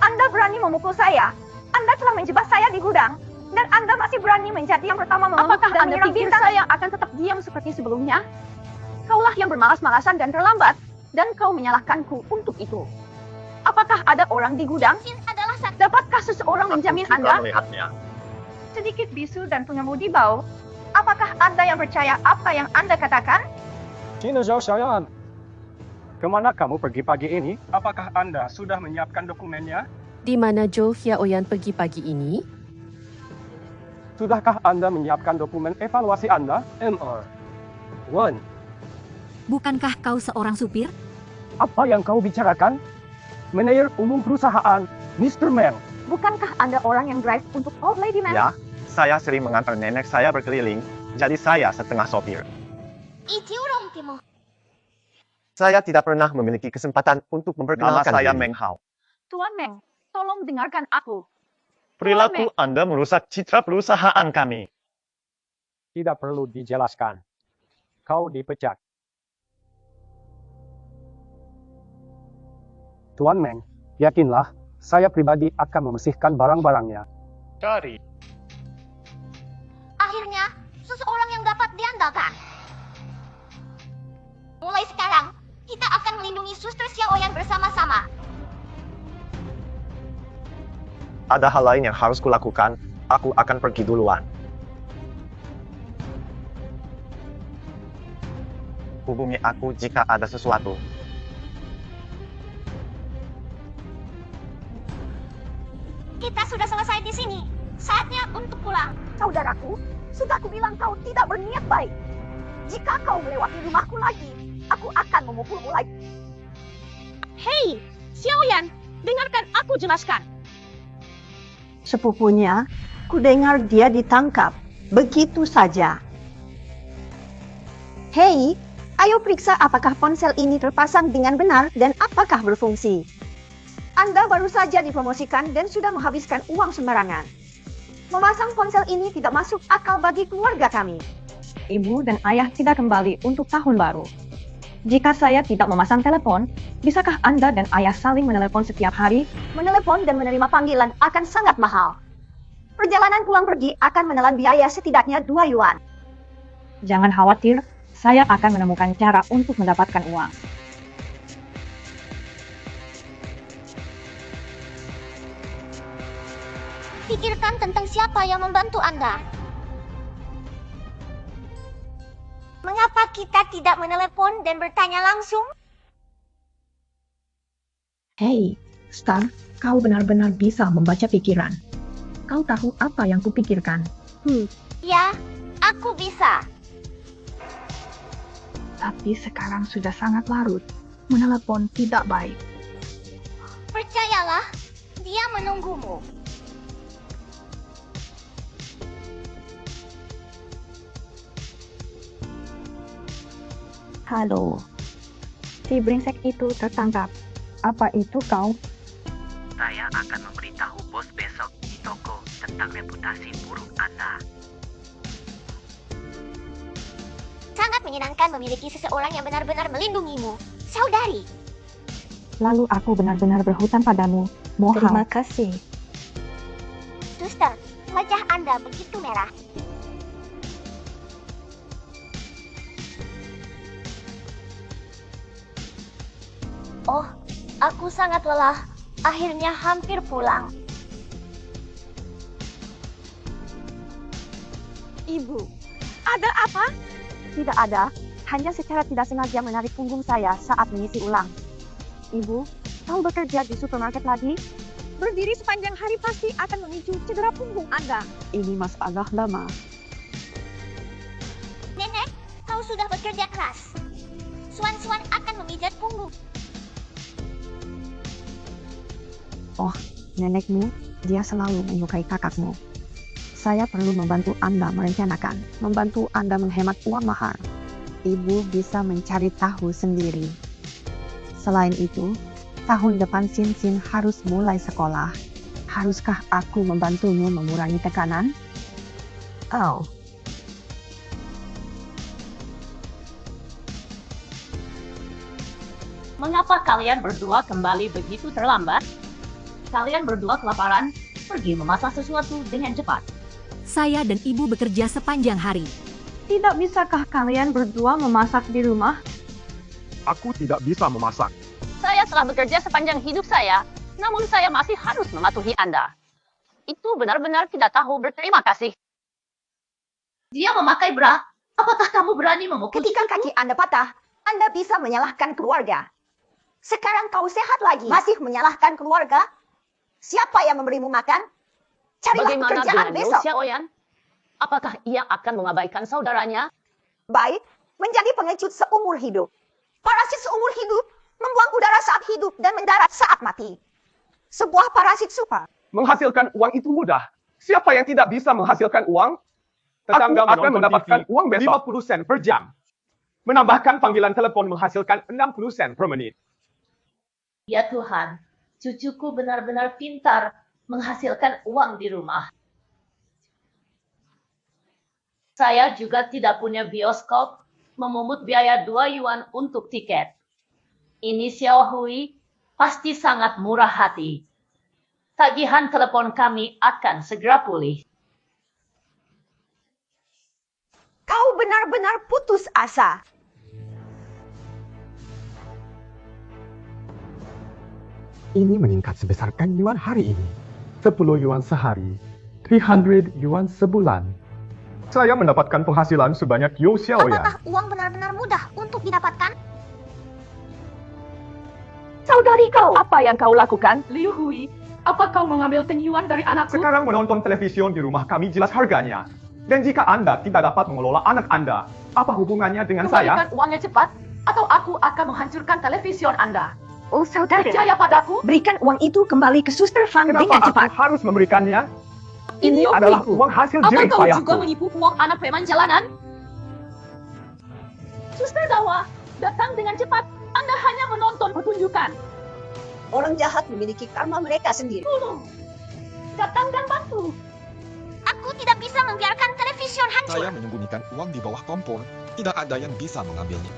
Anda berani memukul saya. Anda telah menjebak saya di gudang. Dan Anda masih berani menjadi yang pertama memeluk Apakah dan Anda menyerang pikir bintang? saya akan tetap diam seperti sebelumnya? Kaulah yang bermalas-malasan dan terlambat. Dan kau menyalahkanku untuk itu. Apakah ada orang di gudang? Dapatkah seseorang menjamin Anda? Melihatnya. Sedikit bisu dan pengemudi bau. Apakah Anda yang percaya apa yang Anda katakan? China Zhou Xiaoyan, kemana kamu pergi pagi ini? Apakah Anda sudah menyiapkan dokumennya? Di mana Zhou Xiaoyan pergi pagi ini? Sudahkah Anda menyiapkan dokumen evaluasi Anda? MR 1. Bukankah kau seorang supir? Apa yang kau bicarakan? Manajer umum perusahaan, Mr. Meng. Bukankah Anda orang yang drive untuk Old Lady Meng? Ya, saya sering mengantar nenek saya berkeliling, jadi saya setengah sopir. Saya tidak pernah memiliki kesempatan untuk memperkenalkan Nama saya diri. Meng Hao. Tuan Meng, tolong dengarkan aku. Perilaku Anda merusak citra perusahaan kami. Tidak perlu dijelaskan. Kau dipecat. Tuan Meng, yakinlah, saya pribadi akan membersihkan barang-barangnya. Cari. Akhirnya, seseorang yang dapat diandalkan. Mulai sekarang, kita akan melindungi Suster Xiaoyan bersama-sama. Ada hal lain yang harus kulakukan. Aku akan pergi duluan. Hubungi aku jika ada sesuatu. Kita sudah selesai di sini. Saatnya untuk pulang. Saudaraku, sudah kubilang kau tidak berniat baik. Jika kau melewati rumahku lagi, aku akan memukulmu lagi. Hei, Xiaoyan, dengarkan aku jelaskan. Sepupunya, ku dengar dia ditangkap. Begitu saja. Hei, ayo periksa apakah ponsel ini terpasang dengan benar dan apakah berfungsi. Anda baru saja dipromosikan dan sudah menghabiskan uang sembarangan. Memasang ponsel ini tidak masuk akal bagi keluarga kami. Ibu dan ayah tidak kembali untuk tahun baru. Jika saya tidak memasang telepon, bisakah Anda dan ayah saling menelepon setiap hari? Menelepon dan menerima panggilan akan sangat mahal. Perjalanan pulang pergi akan menelan biaya setidaknya 2 yuan. Jangan khawatir, saya akan menemukan cara untuk mendapatkan uang. Pikirkan tentang siapa yang membantu Anda. Mengapa kita tidak menelepon dan bertanya langsung? Hei, Star, kau benar-benar bisa membaca pikiran. Kau tahu apa yang kupikirkan? Ya, aku bisa. Tapi sekarang sudah sangat larut. Menelepon tidak baik. Percayalah, dia menunggumu. Halo, si brengsek itu tertangkap. Apa itu kau? Saya akan memberitahu bos besok di toko tentang reputasi buruk Anda. Sangat menyenangkan memiliki seseorang yang benar-benar melindungimu, saudari. Lalu aku benar-benar berhutang padamu. Mohon. Terima kasih. Suster, wajah Anda begitu merah. Oh, aku sangat lelah. Akhirnya hampir pulang. Ibu, ada apa? Tidak ada, hanya secara tidak sengaja menarik punggung saya saat mengisi ulang. Ibu, kau bekerja di supermarket lagi? Berdiri sepanjang hari pasti akan memicu cedera punggung Anda. Ini masalah lama. Nenek, kau sudah bekerja keras. Swan-swan akan memijat punggung. Oh, nenekmu, dia selalu menyukai kakakmu. Saya perlu membantu Anda merencanakan, membantu Anda menghemat uang mahar. Ibu bisa mencari tahu sendiri. Selain itu, tahun depan Sin harus mulai sekolah. Haruskah aku membantumu mengurangi tekanan? Oh. Mengapa kalian berdua kembali begitu terlambat? Kalian berdua kelaparan, pergi memasak sesuatu dengan cepat. Saya dan ibu bekerja sepanjang hari. Tidak bisakah kalian berdua memasak di rumah? Aku tidak bisa memasak. Saya telah bekerja sepanjang hidup saya, namun saya masih harus mematuhi Anda. Itu benar-benar tidak tahu berterima kasih. Dia memakai bra. Apakah kamu berani memukul? Ketika kaki Anda patah, Anda bisa menyalahkan keluarga. Sekarang kau sehat lagi, masih menyalahkan keluarga? Siapa yang memberimu makan? Carilah Bagaimana pekerjaan dengan besok. Xiaoyan? Apakah ia akan mengabaikan saudaranya? Baik, menjadi pengecut seumur hidup. Parasit seumur hidup membuang udara saat hidup dan mendarat saat mati. Sebuah parasit super. Menghasilkan uang itu mudah. Siapa yang tidak bisa menghasilkan uang? Tetangga akan mendapatkan uang besok 50 sen per jam. Menambahkan panggilan telepon menghasilkan 60 sen per menit. Ya Tuhan, cucuku benar-benar pintar menghasilkan uang di rumah. Saya juga tidak punya bioskop, memungut biaya 2 yuan untuk tiket. Ini Xiao Hui pasti sangat murah hati. Tagihan telepon kami akan segera pulih. Kau benar-benar putus asa. ini meningkat sebesar 10 yuan hari ini. 10 yuan sehari, 300 yuan sebulan. Saya mendapatkan penghasilan sebanyak Yo Xiaoyan. Apakah uang benar-benar mudah untuk didapatkan? Saudari kau, apa yang kau lakukan? Liu Hui, apa kau mengambil 10 yuan dari anakku? Sekarang menonton television di rumah kami jelas harganya. Dan jika Anda tidak dapat mengelola anak Anda, apa hubungannya dengan saya? Kembalikan uangnya cepat, atau aku akan menghancurkan television Anda. Oh saudara, Percaya padaku? berikan uang itu kembali ke Suster Fang dengan Kenapa cepat. aku harus memberikannya? Ini Ibu adalah ibu. uang hasil Apa jerih kau juga payahku. menipu uang anak preman jalanan? Suster Dawa, datang dengan cepat. Anda hanya menonton pertunjukan. Orang jahat memiliki karma mereka sendiri. Tolong, datang dan bantu. Aku tidak bisa membiarkan television hancur. Saya menyembunyikan uang di bawah kompor. Tidak ada yang bisa mengambilnya.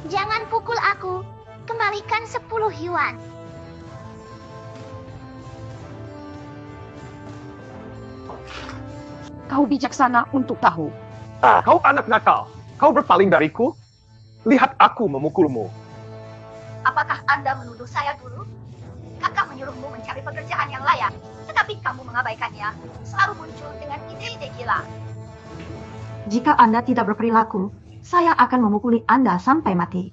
Jangan pukul aku. Kembalikan 10 yuan. Kau bijaksana untuk tahu. Kau anak nakal. Kau berpaling dariku? Lihat aku memukulmu. Apakah Anda menuduh saya dulu? Kakak menyuruhmu mencari pekerjaan yang layak, tetapi kamu mengabaikannya, selalu muncul dengan ide-ide gila. Jika Anda tidak berperilaku, saya akan memukuli Anda sampai mati.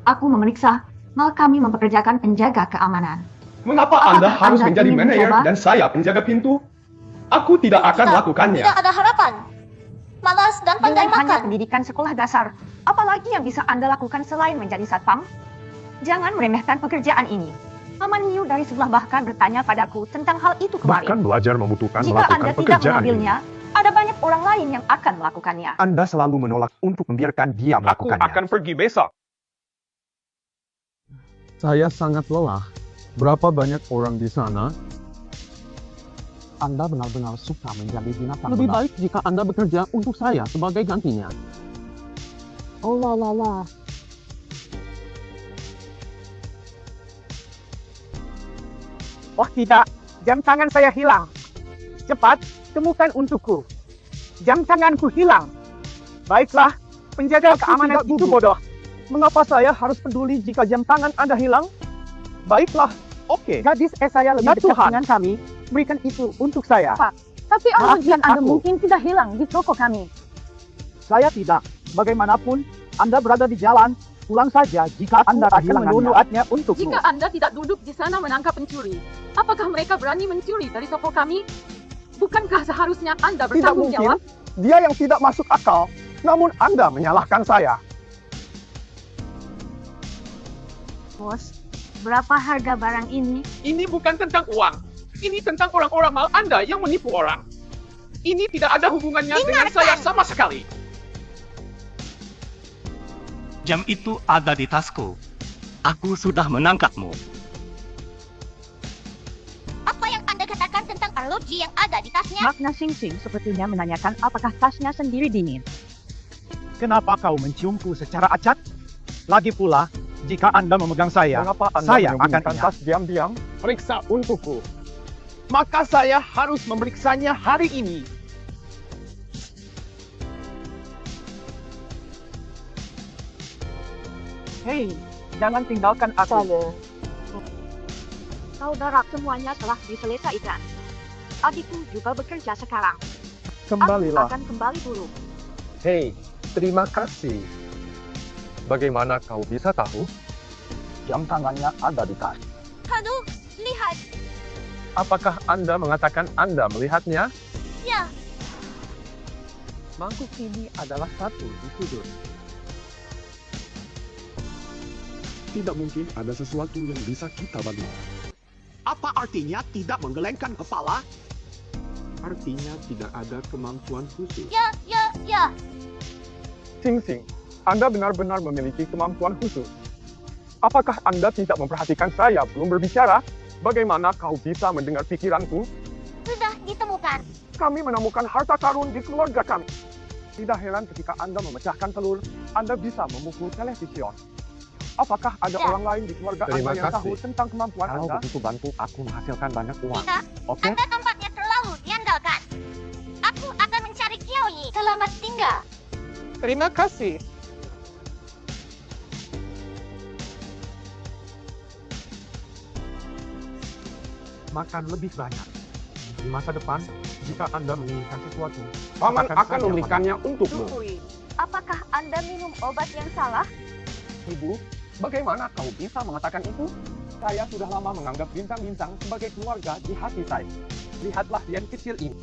Aku memeriksa, mal kami mempekerjakan penjaga keamanan. Mengapa Apakah Anda harus Anda menjadi ingin manajer mencoba? dan saya penjaga pintu? Aku tidak akan melakukannya. Tidak ada harapan. Malas dan pandai Dengan hanya makan. pendidikan sekolah dasar, apalagi yang bisa Anda lakukan selain menjadi satpam? Jangan meremehkan pekerjaan ini. Paman Yu dari sebelah bahkan bertanya padaku tentang hal itu kemarin. Bahkan belajar membutuhkan Jika melakukan Anda tidak pekerjaan ini. mengambilnya, ada banyak orang lain yang akan melakukannya. Anda selalu menolak untuk membiarkan dia melakukannya. Aku akan pergi besok. Saya sangat lelah. Berapa banyak orang di sana? Anda benar-benar suka menjadi binatang. Lebih benar. baik jika Anda bekerja untuk saya sebagai gantinya. Oh la la la. Oh tidak, jam tangan saya hilang. Cepat, temukan untukku. Jam tanganku hilang. Baiklah, penjaga keamanan itu bodoh. Mengapa saya harus peduli jika jam tangan Anda hilang? Baiklah, oke. Gadis saya lebih dekat dengan kami. Berikan itu untuk saya. Pak, tapi Maafkan Anda aku. mungkin tidak hilang di toko kami. Saya tidak. Bagaimanapun, Anda berada di jalan. Pulang saja jika Anda akan mendownloadnya untukmu. Jika Anda tidak duduk di sana menangkap pencuri, apakah mereka berani mencuri dari toko kami? Bukankah seharusnya Anda Tidak bertanggung mungkin. jawab? Dia yang tidak masuk akal. Namun Anda menyalahkan saya. Bos, berapa harga barang ini? Ini bukan tentang uang. Ini tentang orang-orang mal Anda yang menipu orang. Ini tidak ada hubungannya dengan saya sama sekali. Jam itu ada di tasku. Aku sudah menangkapmu. Apa yang Anda katakan tentang arloji yang ada di tasnya? Makna Sing Sing sepertinya menanyakan apakah tasnya sendiri dingin. Kenapa kau menciumku secara acak? Lagi pula, jika Anda memegang saya, Mengapa Anda saya akan menyembunyikan ingat. tas diam-diam? Periksa untukku. Maka saya harus memeriksanya hari ini. Hei, jangan tinggalkan aku. Saudara semuanya telah diselesaikan. Adikku juga bekerja sekarang. Kembalilah. Aku akan kembali dulu. Hei, terima kasih. Bagaimana kau bisa tahu? Jam tangannya ada di tas. Aduh, lihat. Apakah Anda mengatakan Anda melihatnya? Ya, Mangkuk ini adalah satu di sudut. Tidak mungkin ada sesuatu yang bisa kita bantu. Apa artinya tidak menggelengkan kepala? Artinya tidak ada kemampuan khusus. ya. Sing Sing, Anda benar-benar memiliki kemampuan khusus. Apakah Anda tidak memperhatikan saya belum berbicara? Bagaimana kau bisa mendengar pikiranku? Sudah ditemukan. Kami menemukan harta karun di keluarga kami. Tidak heran ketika Anda memecahkan telur, Anda bisa memukul television. Apakah ada Ya. orang lain di keluarga Terima Anda yang tahu kasih. tentang kemampuan Kalau Anda? begitu bantu aku menghasilkan banyak uang. Tidak, Oke? Anda tampaknya terlalu diandalkan. Aku akan mencari Kioi. Selamat tinggal. Terima kasih. makan lebih banyak. Di masa depan, jika Anda menginginkan sesuatu, Paman katakan akan saja memberikannya untukmu. Apakah Anda minum obat yang salah? Ibu, bagaimana kau bisa mengatakan itu? Saya sudah lama menganggap bintang-bintang sebagai keluarga di hati saya. Lihatlah yang kecil ini.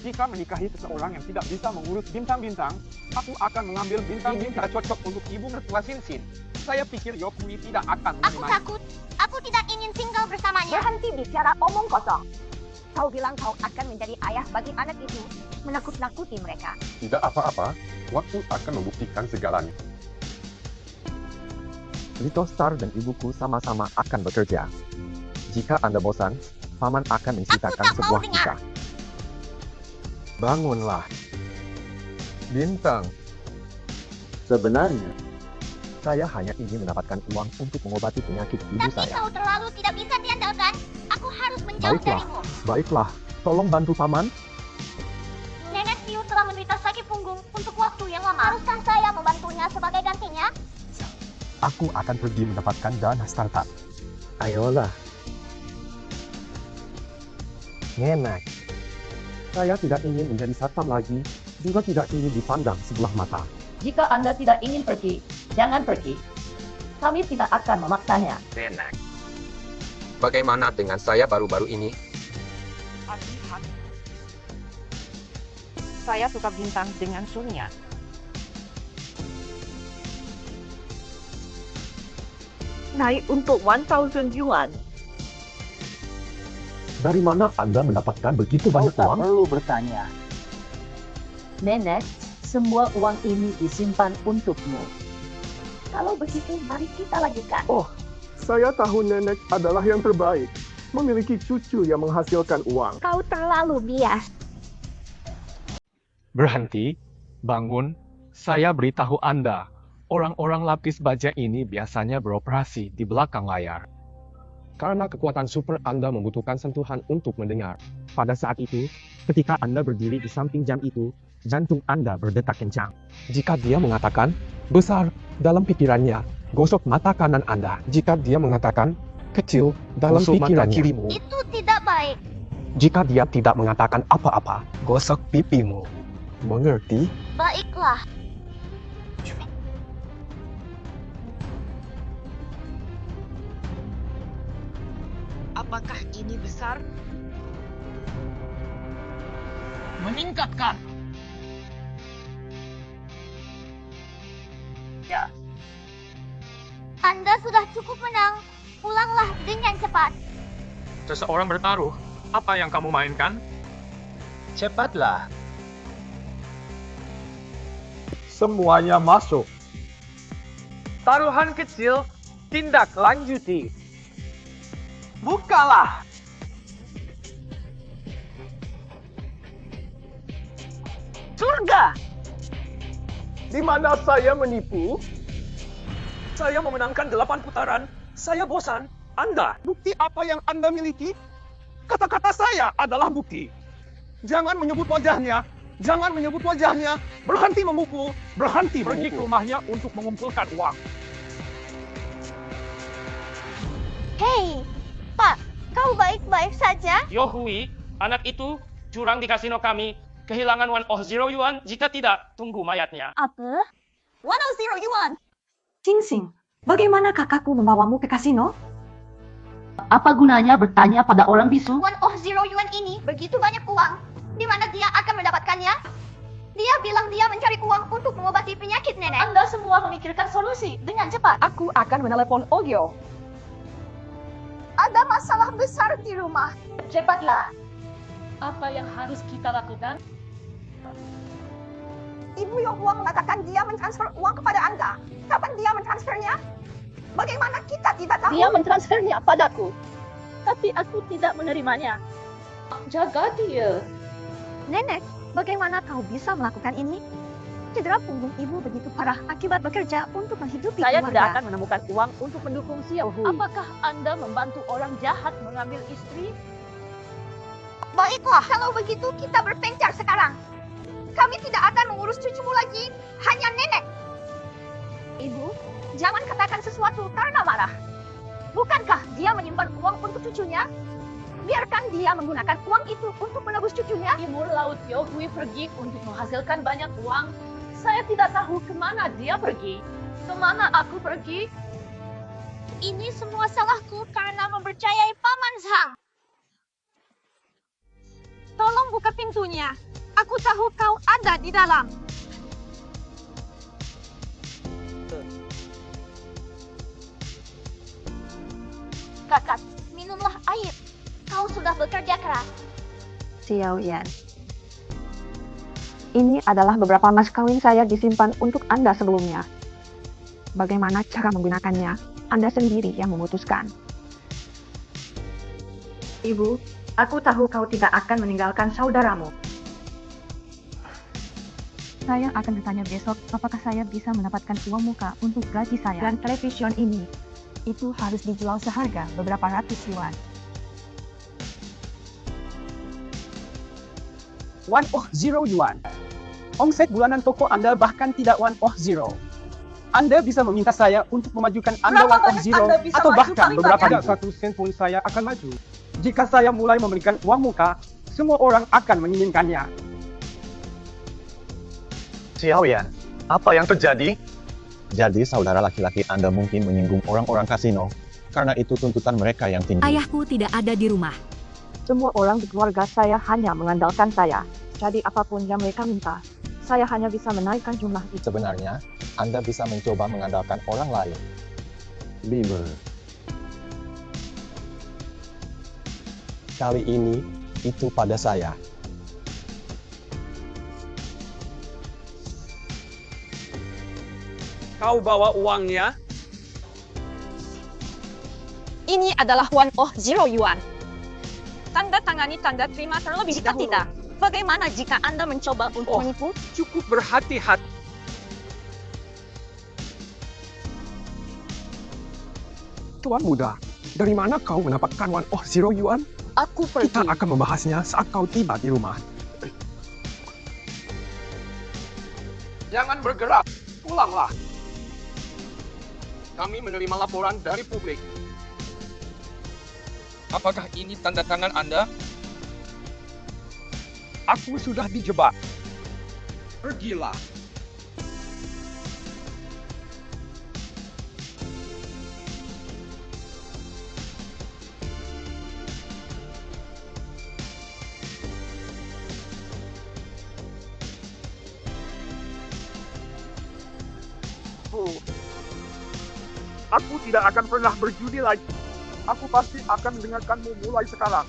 Jika menikahi seseorang yang tidak bisa mengurus bintang-bintang, aku akan mengambil bintang-bintang cocok untuk ibu mertua Sinsin. Saya pikir Yokui tidak akan Aku menerima. takut. Aku tidak ingin tinggal bersamanya. Berhenti bicara omong kosong. Kau bilang kau akan menjadi ayah bagi anak itu, menakut-nakuti mereka. Tidak apa-apa, waktu akan membuktikan segalanya. Little Star dan ibuku sama-sama akan bekerja. Jika Anda bosan, Paman akan menceritakan sebuah kisah. Bangunlah. Bintang. Sebenarnya, saya hanya ingin mendapatkan uang untuk mengobati penyakit ibu Tapi saya. kau terlalu tidak bisa diandalkan. Aku harus menjauh darimu. Baiklah, tolong bantu Paman. Nenek Siu telah menderita sakit punggung untuk waktu yang lama. Haruskah saya membantunya sebagai gantinya? Aku akan pergi mendapatkan dana startup. Ayolah. Nenek, saya tidak ingin menjadi satpam lagi, juga tidak ingin dipandang sebelah mata. Jika Anda tidak ingin pergi, jangan pergi. Kami tidak akan memaksanya. Nenek, bagaimana dengan saya baru-baru ini? Hati-hati. Saya suka bintang dengan Surya. Naik untuk 1,000 yuan. Dari mana Anda mendapatkan begitu banyak uang? Perlu bertanya. Nenek, semua uang ini disimpan untukmu. Kalau begitu, mari kita lanjutkan. Oh, saya tahu nenek adalah yang terbaik. Memiliki cucu yang menghasilkan uang. Kau terlalu bias. Berhenti, bangun, saya beritahu Anda. Orang-orang lapis baja ini biasanya beroperasi di belakang layar. Karena kekuatan super Anda membutuhkan sentuhan untuk mendengar. Pada saat itu, ketika Anda berdiri di samping jam itu, jantung Anda berdetak kencang. Jika dia mengatakan, besar, dalam pikirannya, gosok mata kanan Anda. Jika dia mengatakan, kecil, dalam Gosok mata pikirannya. kirimu. Itu tidak baik. Jika dia tidak mengatakan apa-apa, gosok pipimu. Mengerti? Baiklah. Apakah ini besar? Meningkatkan. Ya. Anda sudah cukup menang. Pulanglah dengan cepat. Seseorang bertaruh. Apa yang kamu mainkan? Cepatlah. Semuanya masuk. Taruhan kecil, tindak lanjuti. Bukalah. Surga! Di mana saya menipu? Saya memenangkan 8 putaran. Saya bosan. Anda. Bukti apa yang Anda miliki? Kata-kata saya adalah bukti. Jangan menyebut wajahnya. Jangan menyebut wajahnya. Berhenti memukul. Berhenti Pergi ke memukul. rumahnya untuk mengumpulkan uang. Hei, Pak, kau baik-baik saja? Yohui, anak itu curang di kasino kami. Kehilangan 100 yuan, jika tidak, tunggu mayatnya. Apa? 100 yuan. Sing-Sing, bagaimana kakakku membawamu ke kasino? Apa gunanya bertanya pada orang bisu? 100 yuan ini begitu banyak uang. Di mana dia akan mendapatkannya? Dia bilang dia mencari uang untuk mengobati penyakit nenek. Anda semua memikirkan solusi dengan cepat. Aku akan menelepon Ogyo. Ada masalah besar di rumah. Cepatlah. Apa yang harus kita lakukan? Ibu Yohua mengatakan dia mentransfer uang kepada Anda. Kapan dia mentransfernya? Bagaimana kita tidak tahu? Dia mentransfernya padaku. Tapi aku tidak menerimanya. Jaga dia. Nenek, bagaimana kau bisa melakukan ini? Cedera punggung ibu begitu parah akibat bekerja untuk menghidupi Saya keluarga. tidak akan menemukan uang untuk mendukung Xiao Hui. Apakah Anda membantu orang jahat mengambil istri? Baiklah, kalau begitu kita berpencar sekarang. Kami tidak akan mengurus cucumu lagi, hanya nenek. Ibu, jangan katakan sesuatu karena marah. Bukankah dia menyimpan uang untuk cucunya? Biarkan dia menggunakan uang itu untuk menebus cucunya. Timur Laut Yohui pergi untuk menghasilkan banyak uang. Saya tidak tahu kemana dia pergi. Kemana aku pergi? Ini semua salahku karena mempercayai Paman Zhang. Tolong buka pintunya. Aku tahu kau ada di dalam. Kakak, minumlah air. Kau sudah bekerja keras. Xiao Yan. Ini adalah beberapa mas kawin saya disimpan untuk Anda sebelumnya. Bagaimana cara menggunakannya, Anda sendiri yang memutuskan. Ibu, aku tahu kau tidak akan meninggalkan saudaramu. Saya akan bertanya besok apakah saya bisa mendapatkan uang muka untuk gaji saya. Dan television ini, itu harus dijual seharga beberapa ratus yuan. 100 yuan. Omset bulanan toko Anda bahkan tidak 100. Anda bisa meminta saya untuk memajukan Anda 100 atau bahkan beberapa Tidak satu sen pun saya akan maju. Jika saya mulai memberikan uang muka, semua orang akan menginginkannya. Xiao Yan, apa yang terjadi? Jadi saudara laki-laki Anda mungkin menyinggung orang-orang kasino, karena itu tuntutan mereka yang tinggi. Ayahku tidak ada di rumah. Semua orang di keluarga saya hanya mengandalkan saya. Jadi apapun yang mereka minta, saya hanya bisa menaikkan jumlah itu. Sebenarnya, Anda bisa mencoba mengandalkan orang lain. 5. Kali ini, itu pada saya. Kau bawa uangnya? Ini adalah 100 yuan. Tanda tangani tanda terima terlebih Jika dahulu. tidak, bagaimana jika Anda mencoba untuk menipu? Cukup berhati-hati. Tuan muda, dari mana kau mendapatkan 100 yuan? Aku pergi. Kita akan membahasnya saat kau tiba di rumah. Jangan bergerak, pulanglah. Kami menerima laporan dari publik. Apakah ini tanda tangan Anda? Aku sudah dijebak. Pergilah. Aku tidak akan pernah berjudi lagi. Aku pasti akan mendengarkanmu mulai sekarang.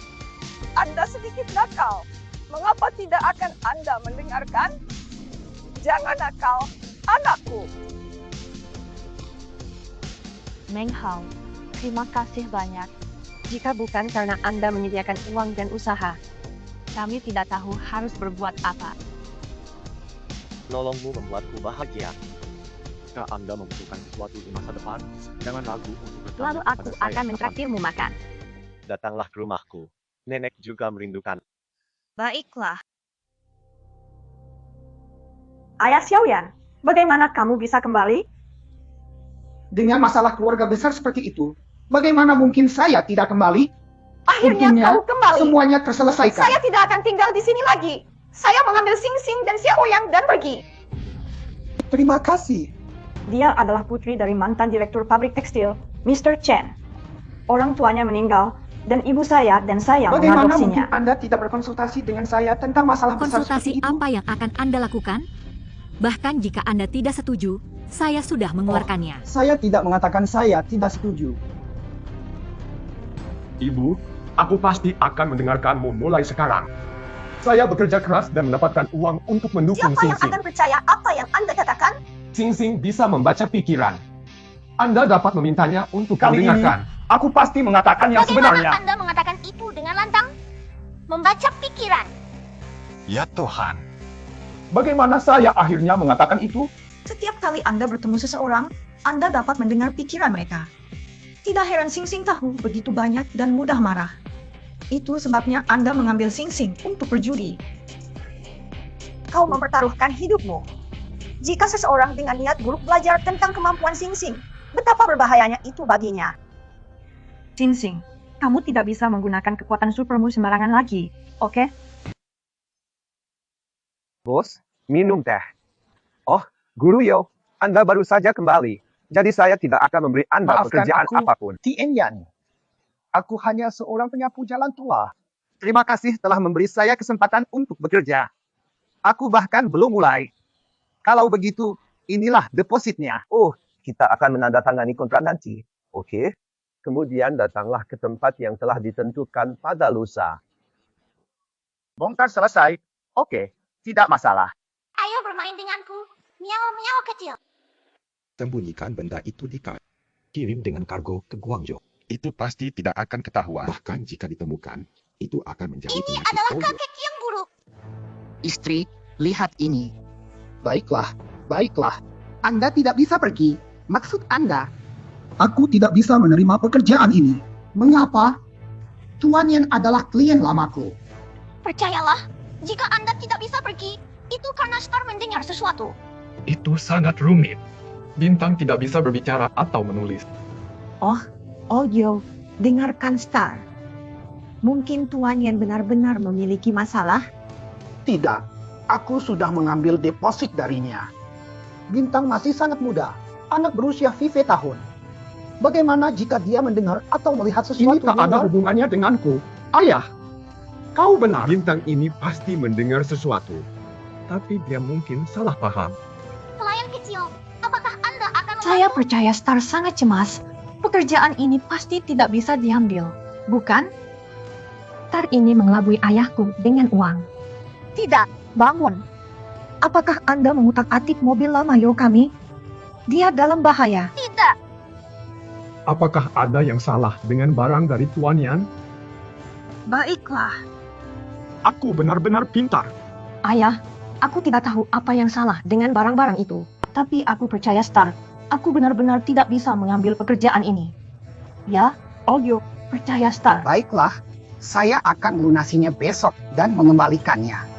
Anda sedikit nakal. Mengapa tidak akan Anda mendengarkan? Jangan nakal, anakku. Meng Hao, terima kasih banyak. Jika bukan karena Anda menyediakan uang dan usaha, kami tidak tahu harus berbuat apa. Nolongmu membuatku bahagia. Jika Anda membutuhkan sesuatu di masa depan, jangan ragu untuk bertanya Lalu aku kepada saya. akan mentraktirmu makan. Datanglah ke rumahku. Nenek juga merindukan. Baiklah. Ayah Xiaoyan, bagaimana kamu bisa kembali? Dengan masalah keluarga besar seperti itu, bagaimana mungkin saya tidak kembali? Akhirnya Untungnya, kau kembali. semuanya terselesaikan. Saya tidak akan tinggal di sini lagi. Saya mengambil Xing Xing dan Xiaoyan dan pergi. Terima kasih. Dia adalah putri dari mantan direktur pabrik tekstil, Mr. Chen. Orang tuanya meninggal, dan ibu saya dan saya Bagaimana mungkin mengadopsinya. Anda tidak berkonsultasi dengan saya tentang masalah besar Konsultasi seperti itu? apa yang akan Anda lakukan? Bahkan jika Anda tidak setuju, saya sudah mengeluarkannya. Saya tidak mengatakan saya tidak setuju. Ibu, aku pasti akan mendengarkanmu mulai sekarang. Saya bekerja keras dan mendapatkan uang untuk mendukung Siapa Xing yang Xing. akan percaya apa yang Anda katakan? Xing Xing bisa membaca pikiran. Anda dapat memintanya untuk Kali ini, mendengarkan. aku pasti mengatakan yang Bagaimana sebenarnya. Anda mengatakan itu dengan lantang? Membaca pikiran. Ya Tuhan. Bagaimana saya akhirnya mengatakan itu? Setiap kali Anda bertemu seseorang, Anda dapat mendengar pikiran mereka. Tidak heran Xing Xing tahu begitu banyak dan mudah marah. Itu sebabnya Anda mengambil Xing Xing untuk berjudi. Kau mempertaruhkan hidupmu. Jika seseorang dengan niat buruk belajar tentang kemampuan Xing Xing, betapa berbahayanya itu baginya. Xing Xing, kamu tidak bisa menggunakan kekuatan supermu sembarangan lagi, oke? Bos, minum teh. Oh, Guru Yo, Anda baru saja kembali. Jadi saya tidak akan memberi Anda Maafkan pekerjaan aku, apapun. Tien Yan. Aku hanya seorang penyapu jalan tua. Terima kasih telah memberi saya kesempatan untuk bekerja. Aku bahkan belum mulai. Kalau begitu, inilah depositnya. Oh, kita akan menandatangani kontrak nanti. Oke. Kemudian datanglah ke tempat yang telah ditentukan pada lusa. Bongkar selesai. Oke, tidak masalah. Ayo bermain denganku. Miau-miau kecil. Sembunyikan benda itu di kar. Kirim dengan kargo ke Guangzhou. Itu pasti tidak akan ketahuan. Bahkan jika ditemukan, itu akan menjadi Ini penyakit adalah polio. kakek yang buruk. Istri, lihat ini. Baiklah, baiklah. Anda tidak bisa pergi. Maksud Anda? Aku tidak bisa menerima pekerjaan ini. Mengapa? Tuan Yan adalah klien lamaku. Percayalah, jika Anda tidak bisa pergi, itu karena Star mendengar sesuatu. Itu sangat rumit. Bintang tidak bisa berbicara atau menulis. Oh Yo, dengarkan Star. Mungkin Tuan Yan benar-benar memiliki masalah? Tidak, aku sudah mengambil deposit darinya. Bintang masih sangat muda, anak berusia 5 tahun. Bagaimana jika dia mendengar atau melihat sesuatu? Ini tak ada hubungannya denganku. Ayah, kau benar. Bintang ini pasti mendengar sesuatu. Tapi dia mungkin salah paham. Pelayan kecil, apakah Anda akan Saya percaya Star sangat cemas. Pekerjaan ini pasti tidak bisa diambil, bukan? Star ini mengelabui ayahku dengan uang. Tidak, bangun. Apakah Anda mengutak-atik mobil lama Yo kami? Dia dalam bahaya. Tidak. Apakah ada yang salah dengan barang dari Tuan Yan? Baiklah. Aku benar-benar pintar. Ayah, aku tidak tahu apa yang salah dengan barang-barang itu. Tapi aku percaya Star. Aku benar-benar tidak bisa mengambil pekerjaan ini. Ya, Yo, percaya Star. Baiklah, saya akan melunasinya besok dan mengembalikannya.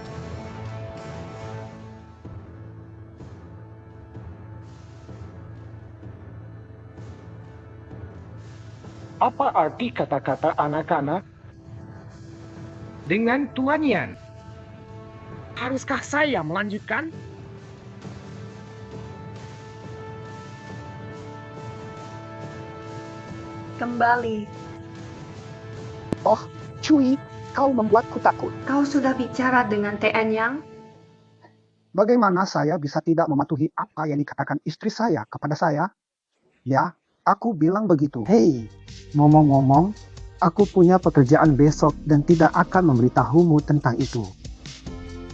Apa arti kata-kata anak-anak? Dengan Tuan Yan. Haruskah saya melanjutkan? Kembali. Oh, Cui, kau membuatku takut. Kau sudah bicara dengan TN Yang? Bagaimana saya bisa tidak mematuhi apa yang dikatakan istri saya kepada saya? Ya, aku bilang begitu. Hei, ngomong-ngomong, aku punya pekerjaan besok dan tidak akan memberitahumu tentang itu.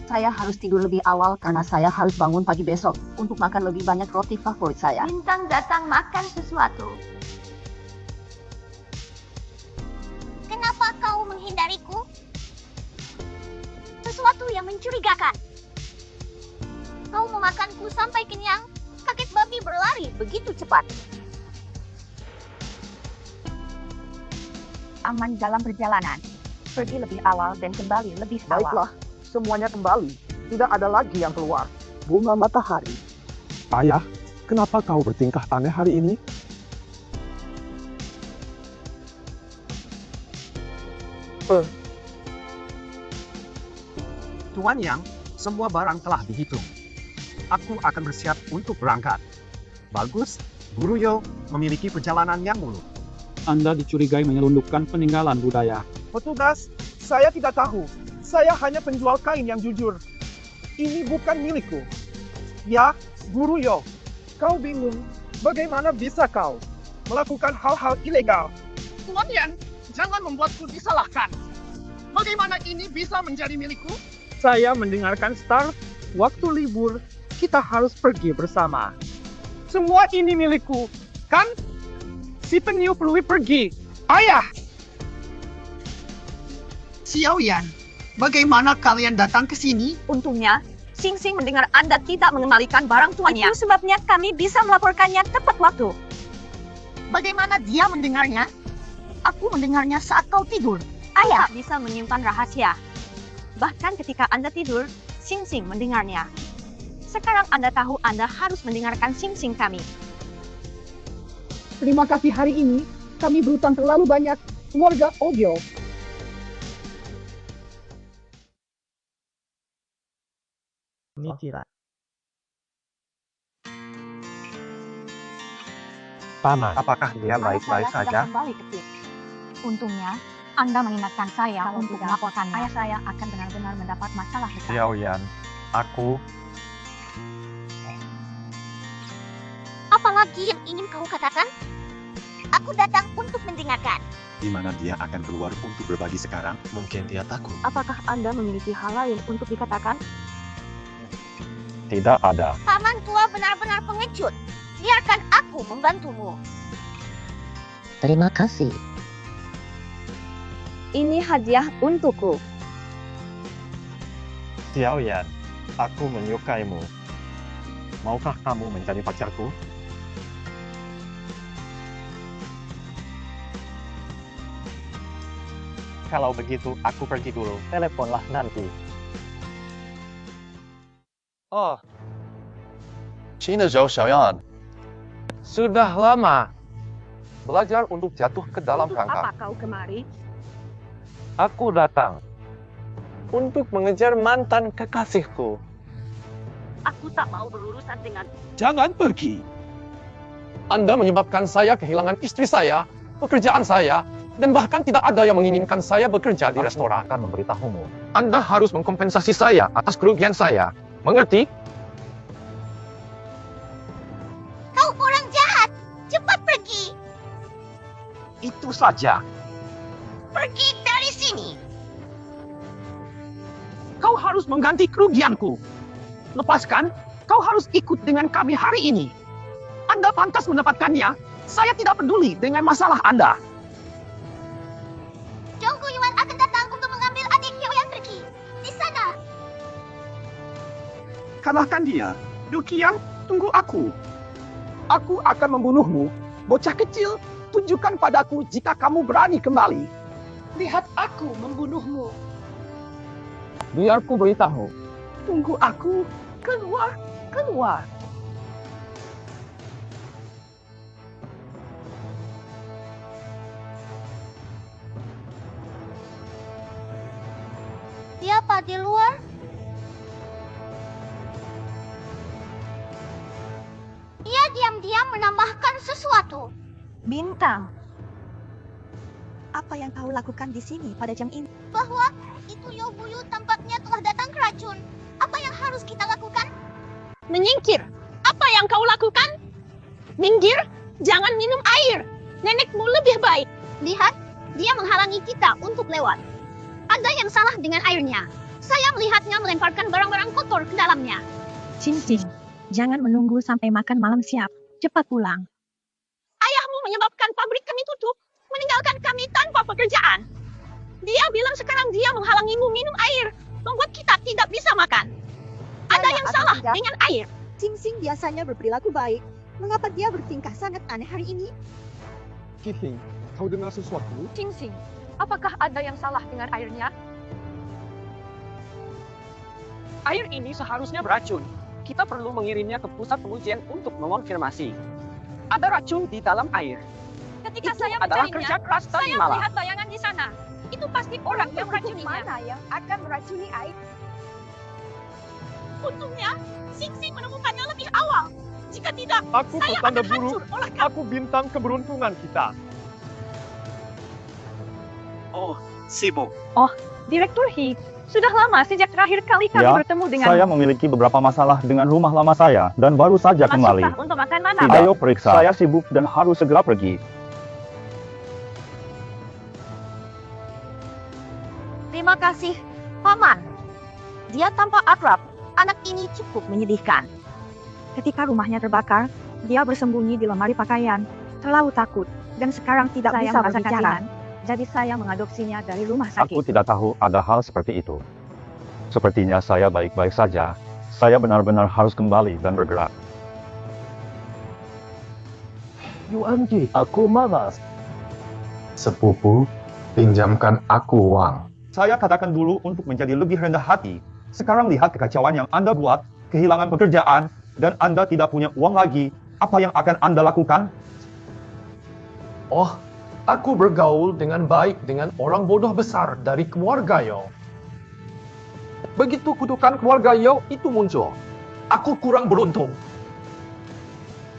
Saya harus tidur lebih awal karena saya harus bangun pagi besok untuk makan lebih banyak roti favorit saya. Bintang datang makan sesuatu. Kenapa kau menghindariku? Sesuatu yang mencurigakan. Kau memakanku sampai kenyang. Kakek babi berlari begitu cepat. Aman dalam perjalanan. Pergi lebih awal dan kembali lebih awal. Baiklah, semuanya kembali. Tidak ada lagi yang keluar. Bunga matahari. Ayah, kenapa kau bertingkah aneh hari ini? Tuan Yang, semua barang telah dihitung. Aku akan bersiap untuk berangkat. Bagus, Guru Yo memiliki perjalanan yang mulus. Anda dicurigai menyelundupkan peninggalan budaya. Petugas, saya tidak tahu. Saya hanya penjual kain yang jujur. Ini bukan milikku. Ya, Guru Yo, kau bingung. Bagaimana bisa kau melakukan hal-hal ilegal? Tuan Yan, jangan membuatku disalahkan. Bagaimana ini bisa menjadi milikku? Saya mendengarkan Star, waktu libur, kita harus pergi bersama. Semua ini milikku, kan? Si penyu perlu pergi. Ayah! Xiao Yan, bagaimana kalian datang ke sini? Untungnya, Xing Xing mendengar Anda tidak mengembalikan barang tuannya. Itu sebabnya kami bisa melaporkannya tepat waktu. Bagaimana dia mendengarnya? Aku mendengarnya saat kau tidur. Ayah bisa menyimpan rahasia. Bahkan ketika Anda tidur, Xing Xing mendengarnya. Sekarang Anda tahu Anda harus mendengarkan Xing Xing kami. Terima kasih hari ini, kami berutang terlalu banyak. keluarga Ogyo. Nikira. Paman, apakah dia baik-baik saja? Kembali ke tim. Untungnya, Anda mengingatkan saya untuk melaporkannya. Ayah saya akan benar-benar mendapat masalah besar. Xiaoyan, aku Apalagi yang ingin kau katakan? Aku datang untuk mendengarkan. Di mana dia akan keluar untuk berbagi sekarang? Mungkin dia takut. Apakah Anda memiliki hal lain untuk dikatakan? tidak ada. Paman tua benar-benar pengecut. Biarkan aku membantumu. Terima kasih. Ini hadiah untukku. Xiaoyan, aku menyukaimu. Maukah kamu menjadi pacarku? Kalau begitu, aku pergi dulu. Teleponlah nanti. Oh, 新的时候，小样 sudah lama. Belajar untuk jatuh ke dalam Untuk rangka. apa kau kemari? Aku datang untuk mengejar mantan kekasihku. Aku tak mau berurusan dengan... Jangan pergi. Anda menyebabkan saya kehilangan istri saya, pekerjaan saya, dan bahkan tidak ada yang menginginkan saya bekerja di restoran. akan memberitahumu. Anda harus mengkompensasi saya atas kerugian saya. Mengerti? Kau orang jahat. Cepat pergi. Itu saja. Pergi dari sini. Kau harus mengganti kerugianku. Lepaskan, kau harus ikut dengan kami hari ini. Anda pantas mendapatkannya. Saya tidak peduli dengan masalah Anda. Jonggu Yuan akan datang untuk mengambil adik Hyo yang pergi. Di sana. Kalahkan dia. Dukian, tunggu aku. Aku akan membunuhmu. Bocah kecil, tunjukkan padaku jika kamu berani kembali. Lihat aku membunuhmu. Biar ku beritahu. Tunggu aku. Keluar, keluar. Siapa di luar? Ia diam-diam menambahkan sesuatu. Bintang. Apa yang kau lakukan di sini pada jam ini? Bahwa itu Yobuyu tampaknya telah datang ke racun. Apa yang harus kita lakukan? Menyingkir. Apa yang kau lakukan? Minggir. Jangan minum air. Nenekmu lebih baik. Lihat, dia menghalangi kita untuk lewat. Ada yang salah dengan airnya. Saya melihatnya melemparkan barang-barang kotor ke dalamnya. Cincin. Jangan menunggu sampai makan malam siap. Cepat pulang. Ayahmu menyebabkan pabrik kami tutup. Meninggalkan kami tanpa pekerjaan. Dia bilang sekarang dia menghalangimu minum air. Membuat kita tidak bisa makan. Ada yang salah dengan air. Cincin biasanya berperilaku baik. Mengapa dia bertingkah sangat aneh hari ini? Kipling, kau dengar sesuatu? Cincin, apakah ada yang salah dengan airnya? Air ini seharusnya beracun. Kita perlu mengirimnya ke pusat pengujian untuk mengonfirmasi. Ada racun di dalam air. Ketika Itu saya adalah mencarinya, kerja keras tadi saya malam. melihat bayangan di sana. Itu pasti orang yang meracuninya. Mana yang akan meracuni air? Untungnya, Sing-Sing menemukannya lebih awal. Jika tidak, Aku saya petanda akan buruk. hancur oleh kamu. Aku bintang keberuntungan kita. Oh, sibuk. Oh, Direktur He, sudah lama sejak terakhir kali kami Ya, bertemu dengan... saya memiliki beberapa masalah dengan rumah lama saya dan baru saja kembali. Maksudkah untuk makan malam? Tidak, ayo periksa. Saya sibuk dan harus segera pergi. Terima kasih, Paman. Dia tampak akrab. Anak ini cukup menyedihkan. Ketika rumahnya terbakar, dia bersembunyi di lemari pakaian, terlalu takut, dan sekarang tidak bisa berbicara. Jadi saya mengadopsinya dari rumah sakit. Aku tidak tahu ada hal seperti itu. Sepertinya saya baik-baik saja. Saya benar-benar harus kembali dan bergerak. Yuanji, aku malas. Sepupu, pinjamkan aku uang. Saya katakan dulu untuk menjadi lebih rendah hati. Sekarang lihat kekacauan yang Anda buat, kehilangan pekerjaan, dan Anda tidak punya uang lagi. Apa yang akan Anda lakukan? Oh, Aku bergaul dengan baik dengan orang bodoh besar dari keluarga Yo. Begitu kutukan keluarga Yo itu muncul, aku kurang beruntung.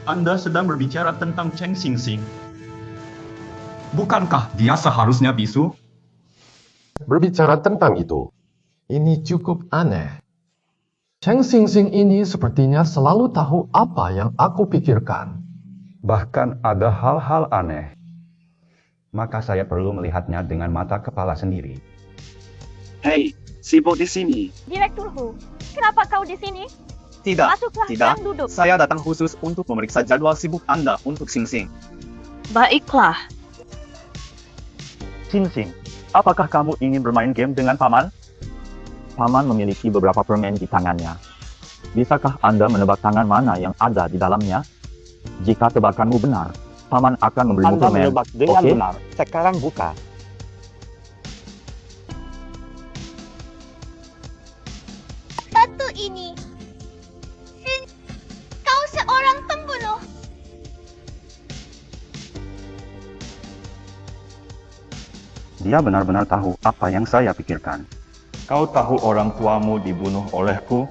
Anda sedang berbicara tentang Cheng Xingxing. Bukankah dia seharusnya bisu? Berbicara tentang itu, ini cukup aneh. Cheng Xingxing ini sepertinya selalu tahu apa yang aku pikirkan. Bahkan ada hal-hal aneh. Maka saya perlu melihatnya dengan mata kepala sendiri. Hei, Sibo di sini. Direktur Hu, kenapa kau di sini? Tidak, Masuklah tidak. dan duduk. Saya datang khusus untuk memeriksa jadwal sibuk Anda untuk Xingxing. Baiklah. Xingxing, apakah kamu ingin bermain game dengan Paman? Paman memiliki beberapa permen di tangannya. Bisakah Anda menebak tangan mana yang ada di dalamnya? Jika tebakanmu benar, Paman akan memberimu Anda permen. menebak dengan Oke? benar. Sekarang buka. Batu ini. Kau seorang pembunuh. Dia benar-benar tahu apa yang saya pikirkan. Kau tahu orang tuamu dibunuh olehku?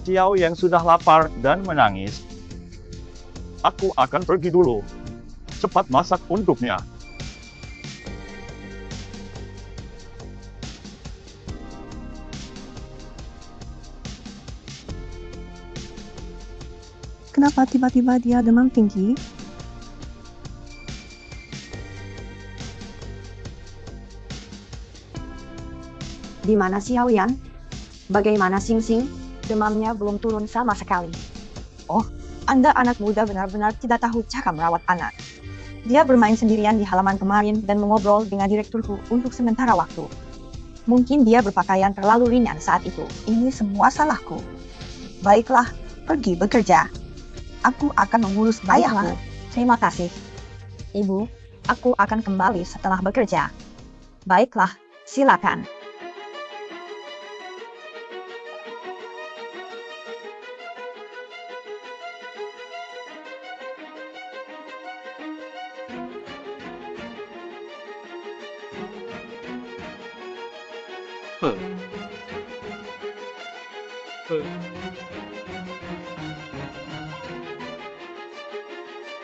Xiao yang sudah lapar dan menangis. Aku akan pergi dulu. Cepat masak untuknya. Kenapa tiba-tiba dia demam tinggi? Di mana Xiao Yan? Bagaimana Xingxing? Demamnya belum turun sama sekali. Oh, Anda anak muda benar-benar tidak tahu cara merawat anak. Dia bermain sendirian di halaman kemarin dan mengobrol dengan Direktur Hu untuk sementara waktu. Mungkin dia berpakaian terlalu ringan saat itu. Ini semua salahku. Baiklah, pergi bekerja. Aku akan mengurus ayahku. Terima kasih. Ibu, aku akan kembali setelah bekerja. Baiklah, silakan.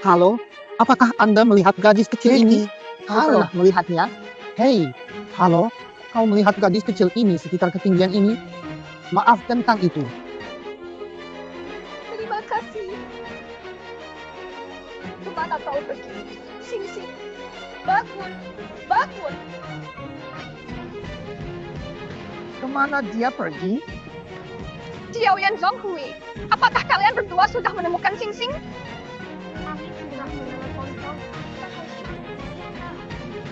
Halo, apakah Anda melihat gadis kecil ini? Halo, melihatnya? Hei, halo, kau melihat gadis kecil ini sekitar ketinggian ini? Maaf tentang itu. Terima kasih. Kemana kau pergi? Xingxing, bangun, bangun. Kemana dia pergi? Xiao Yan Zhonghui, apakah kalian berdua sudah menemukan Xingxing?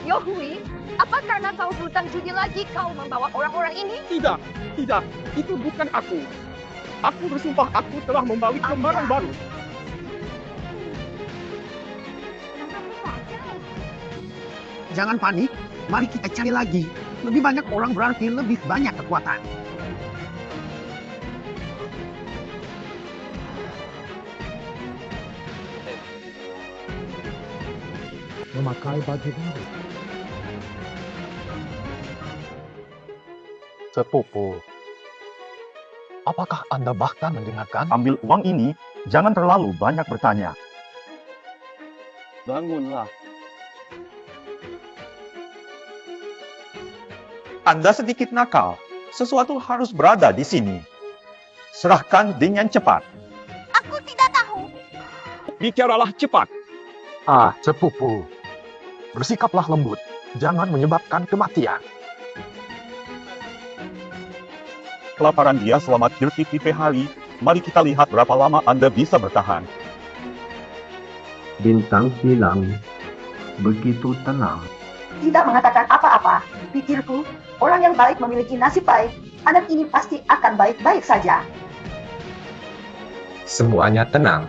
Yo Hui, apa karena kau berhutang judi lagi kau membawa orang-orang ini? Tidak, tidak. Itu bukan aku. Aku bersumpah aku telah membalik lembaran baru. Jangan panik, mari kita cari lagi. Lebih banyak orang berarti lebih banyak kekuatan. Memakai baju baru. Sepupu, apakah Anda bahkan mendengarkan? Ambil uang ini, jangan terlalu banyak bertanya. Bangunlah. Anda sedikit nakal. Sesuatu harus berada di sini. Serahkan dengan cepat. Aku tidak tahu. Bicaralah cepat. Ah, sepupu. Bersikaplah lembut. Jangan menyebabkan kematian. Kelaparan dia selama berpuluh hari. Mari kita lihat berapa lama Anda bisa bertahan. Bintang hilang. Begitu tenang. Tidak mengatakan apa-apa. Pikirku, orang yang baik memiliki nasib baik. Anak ini pasti akan baik-baik saja. Semuanya tenang.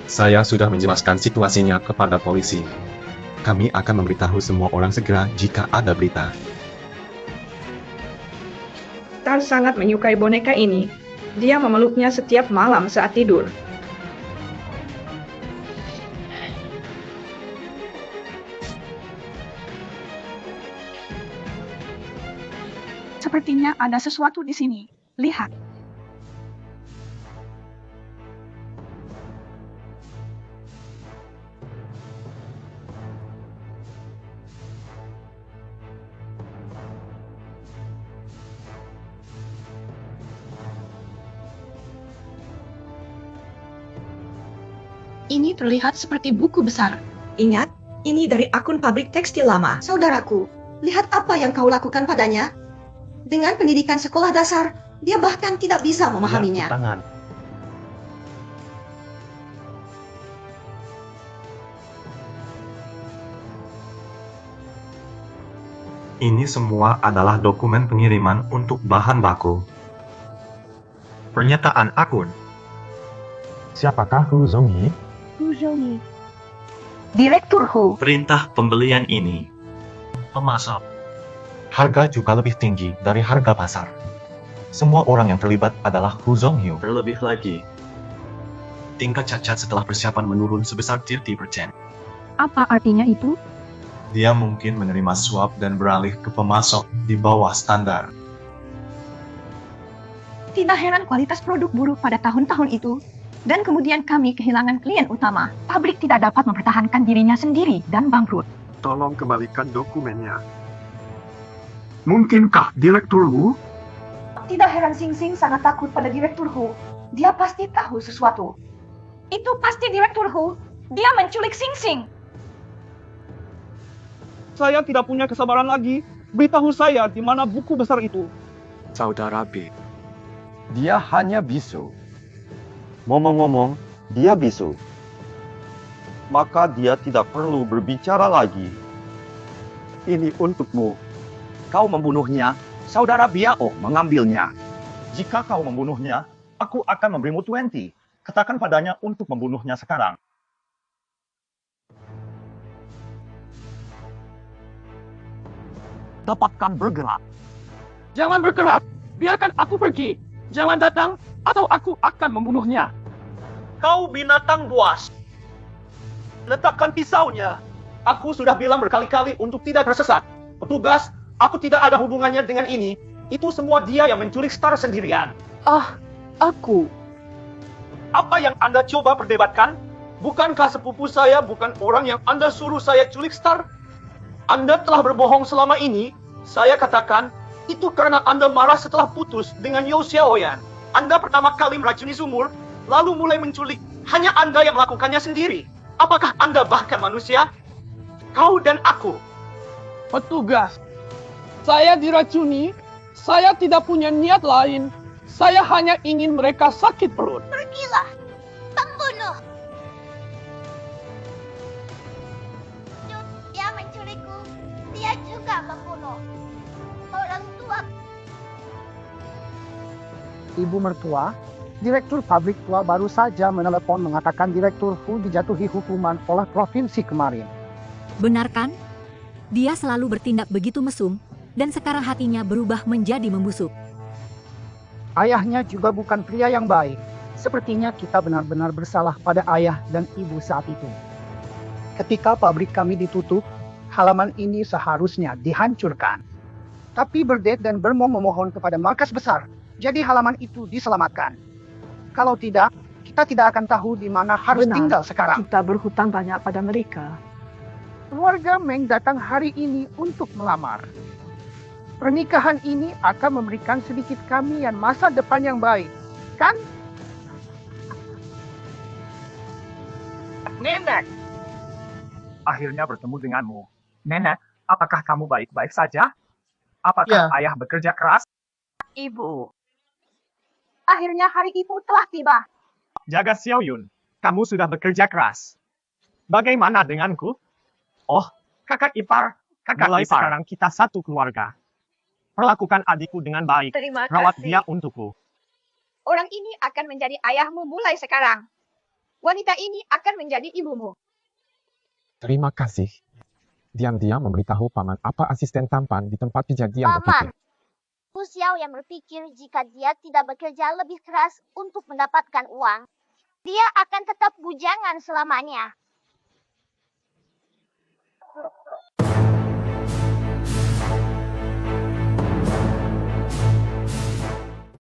Saya sudah menjelaskan situasinya kepada polisi. Kami akan memberitahu semua orang segera jika ada berita. Star sangat menyukai boneka ini. Dia memeluknya setiap malam saat tidur. Sepertinya ada sesuatu di sini. Lihat. Ini terlihat seperti buku besar. Ingat, ini dari akun pabrik tekstil lama. Saudaraku, lihat apa yang kau lakukan padanya. Dengan pendidikan sekolah dasar, dia bahkan tidak bisa memahaminya. Tangan. Ini semua adalah dokumen pengiriman untuk bahan baku. Pernyataan akun. Siapakah Hu Zongyi? Direktur Hu. Perintah pembelian ini. Pemasok. Harga juga lebih tinggi dari harga pasar. Semua orang yang terlibat adalah Hu Zongyu. Terlebih lagi, tingkat cacat setelah persiapan menurun sebesar 30%. Apa artinya itu? Dia mungkin menerima suap dan beralih ke pemasok di bawah standar. Tidak heran kualitas produk buruk pada tahun-tahun itu. Dan kemudian kami kehilangan klien utama. Pabrik tidak dapat mempertahankan dirinya sendiri dan bangkrut. Tolong kembalikan dokumennya. Mungkinkah Direktur Hu? Tidak heran Sing Sing sangat takut pada Direktur Hu. Dia pasti tahu sesuatu. Itu pasti Direktur Hu. Dia menculik Sing Sing. Saya tidak punya kesabaran lagi. Beritahu saya di mana buku besar itu. Saudara B, dia hanya bisu. Ngomong-ngomong, dia bisu. Maka dia tidak perlu berbicara lagi. Ini untukmu. Kau membunuhnya, saudara Biao mengambilnya. Jika kau membunuhnya, aku akan memberimu 20. Katakan padanya untuk membunuhnya sekarang. Dapatkan bergerak. Jangan bergerak. Biarkan aku pergi. Jangan datang atau aku akan membunuhnya. Kau binatang buas. Letakkan pisaunya. Aku sudah bilang berkali-kali untuk tidak tersesat. Petugas, aku tidak ada hubungannya dengan ini. Itu semua dia yang menculik Star sendirian. Aku. Apa yang Anda coba perdebatkan? Bukankah sepupu saya bukan orang yang Anda suruh saya culik Star? Anda telah berbohong selama ini. Saya katakan, itu karena Anda marah setelah putus dengan Yo Xiaoyan. Anda pertama kali meracuni sumur, lalu mulai menculik. Hanya Anda yang melakukannya sendiri. Apakah Anda bahkan manusia? Kau dan aku. Petugas, saya diracuni. Saya tidak punya niat lain. Saya hanya ingin mereka sakit perut. Pergilah, pembunuh. Dia menculikku. Dia juga membunuh orang tua. Ibu mertua, Direktur pabrik tua baru saja menelepon mengatakan Direktur Hu dijatuhi hukuman oleh provinsi kemarin. Benarkan? Dia selalu bertindak begitu mesum, dan sekarang hatinya berubah menjadi membusuk. Ayahnya juga bukan pria yang baik. Sepertinya kita benar-benar bersalah pada ayah dan ibu saat itu. Ketika pabrik kami ditutup, halaman ini seharusnya dihancurkan. Tapi Burdette dan Bermong memohon kepada markas besar, jadi halaman itu diselamatkan. Kalau tidak, kita tidak akan tahu di mana harus tinggal sekarang. Kita berhutang banyak pada mereka. Keluarga Meng datang hari ini untuk melamar. Pernikahan ini akan memberikan sedikit kami yang masa depan yang baik, kan? Nenek! Akhirnya bertemu denganmu. Nenek, apakah kamu baik-baik saja? Apakah ayah bekerja keras? Ibu. Akhirnya hari itu telah tiba. Jaga Xiaoyun, kamu sudah bekerja keras. Bagaimana denganku? Oh, kakak ipar. Mulai sekarang kita satu keluarga. Perlakukan adikku dengan baik. Terima Rawat kasih. dia untukku. Orang ini akan menjadi ayahmu mulai sekarang. Wanita ini akan menjadi ibumu. Terima kasih. Diam-diam memberitahu paman apa asisten tampan di tempat kejadian Paman, begitu. Hu Gu Xiao yang berpikir jika dia tidak bekerja lebih keras untuk mendapatkan uang, dia akan tetap bujangan selamanya.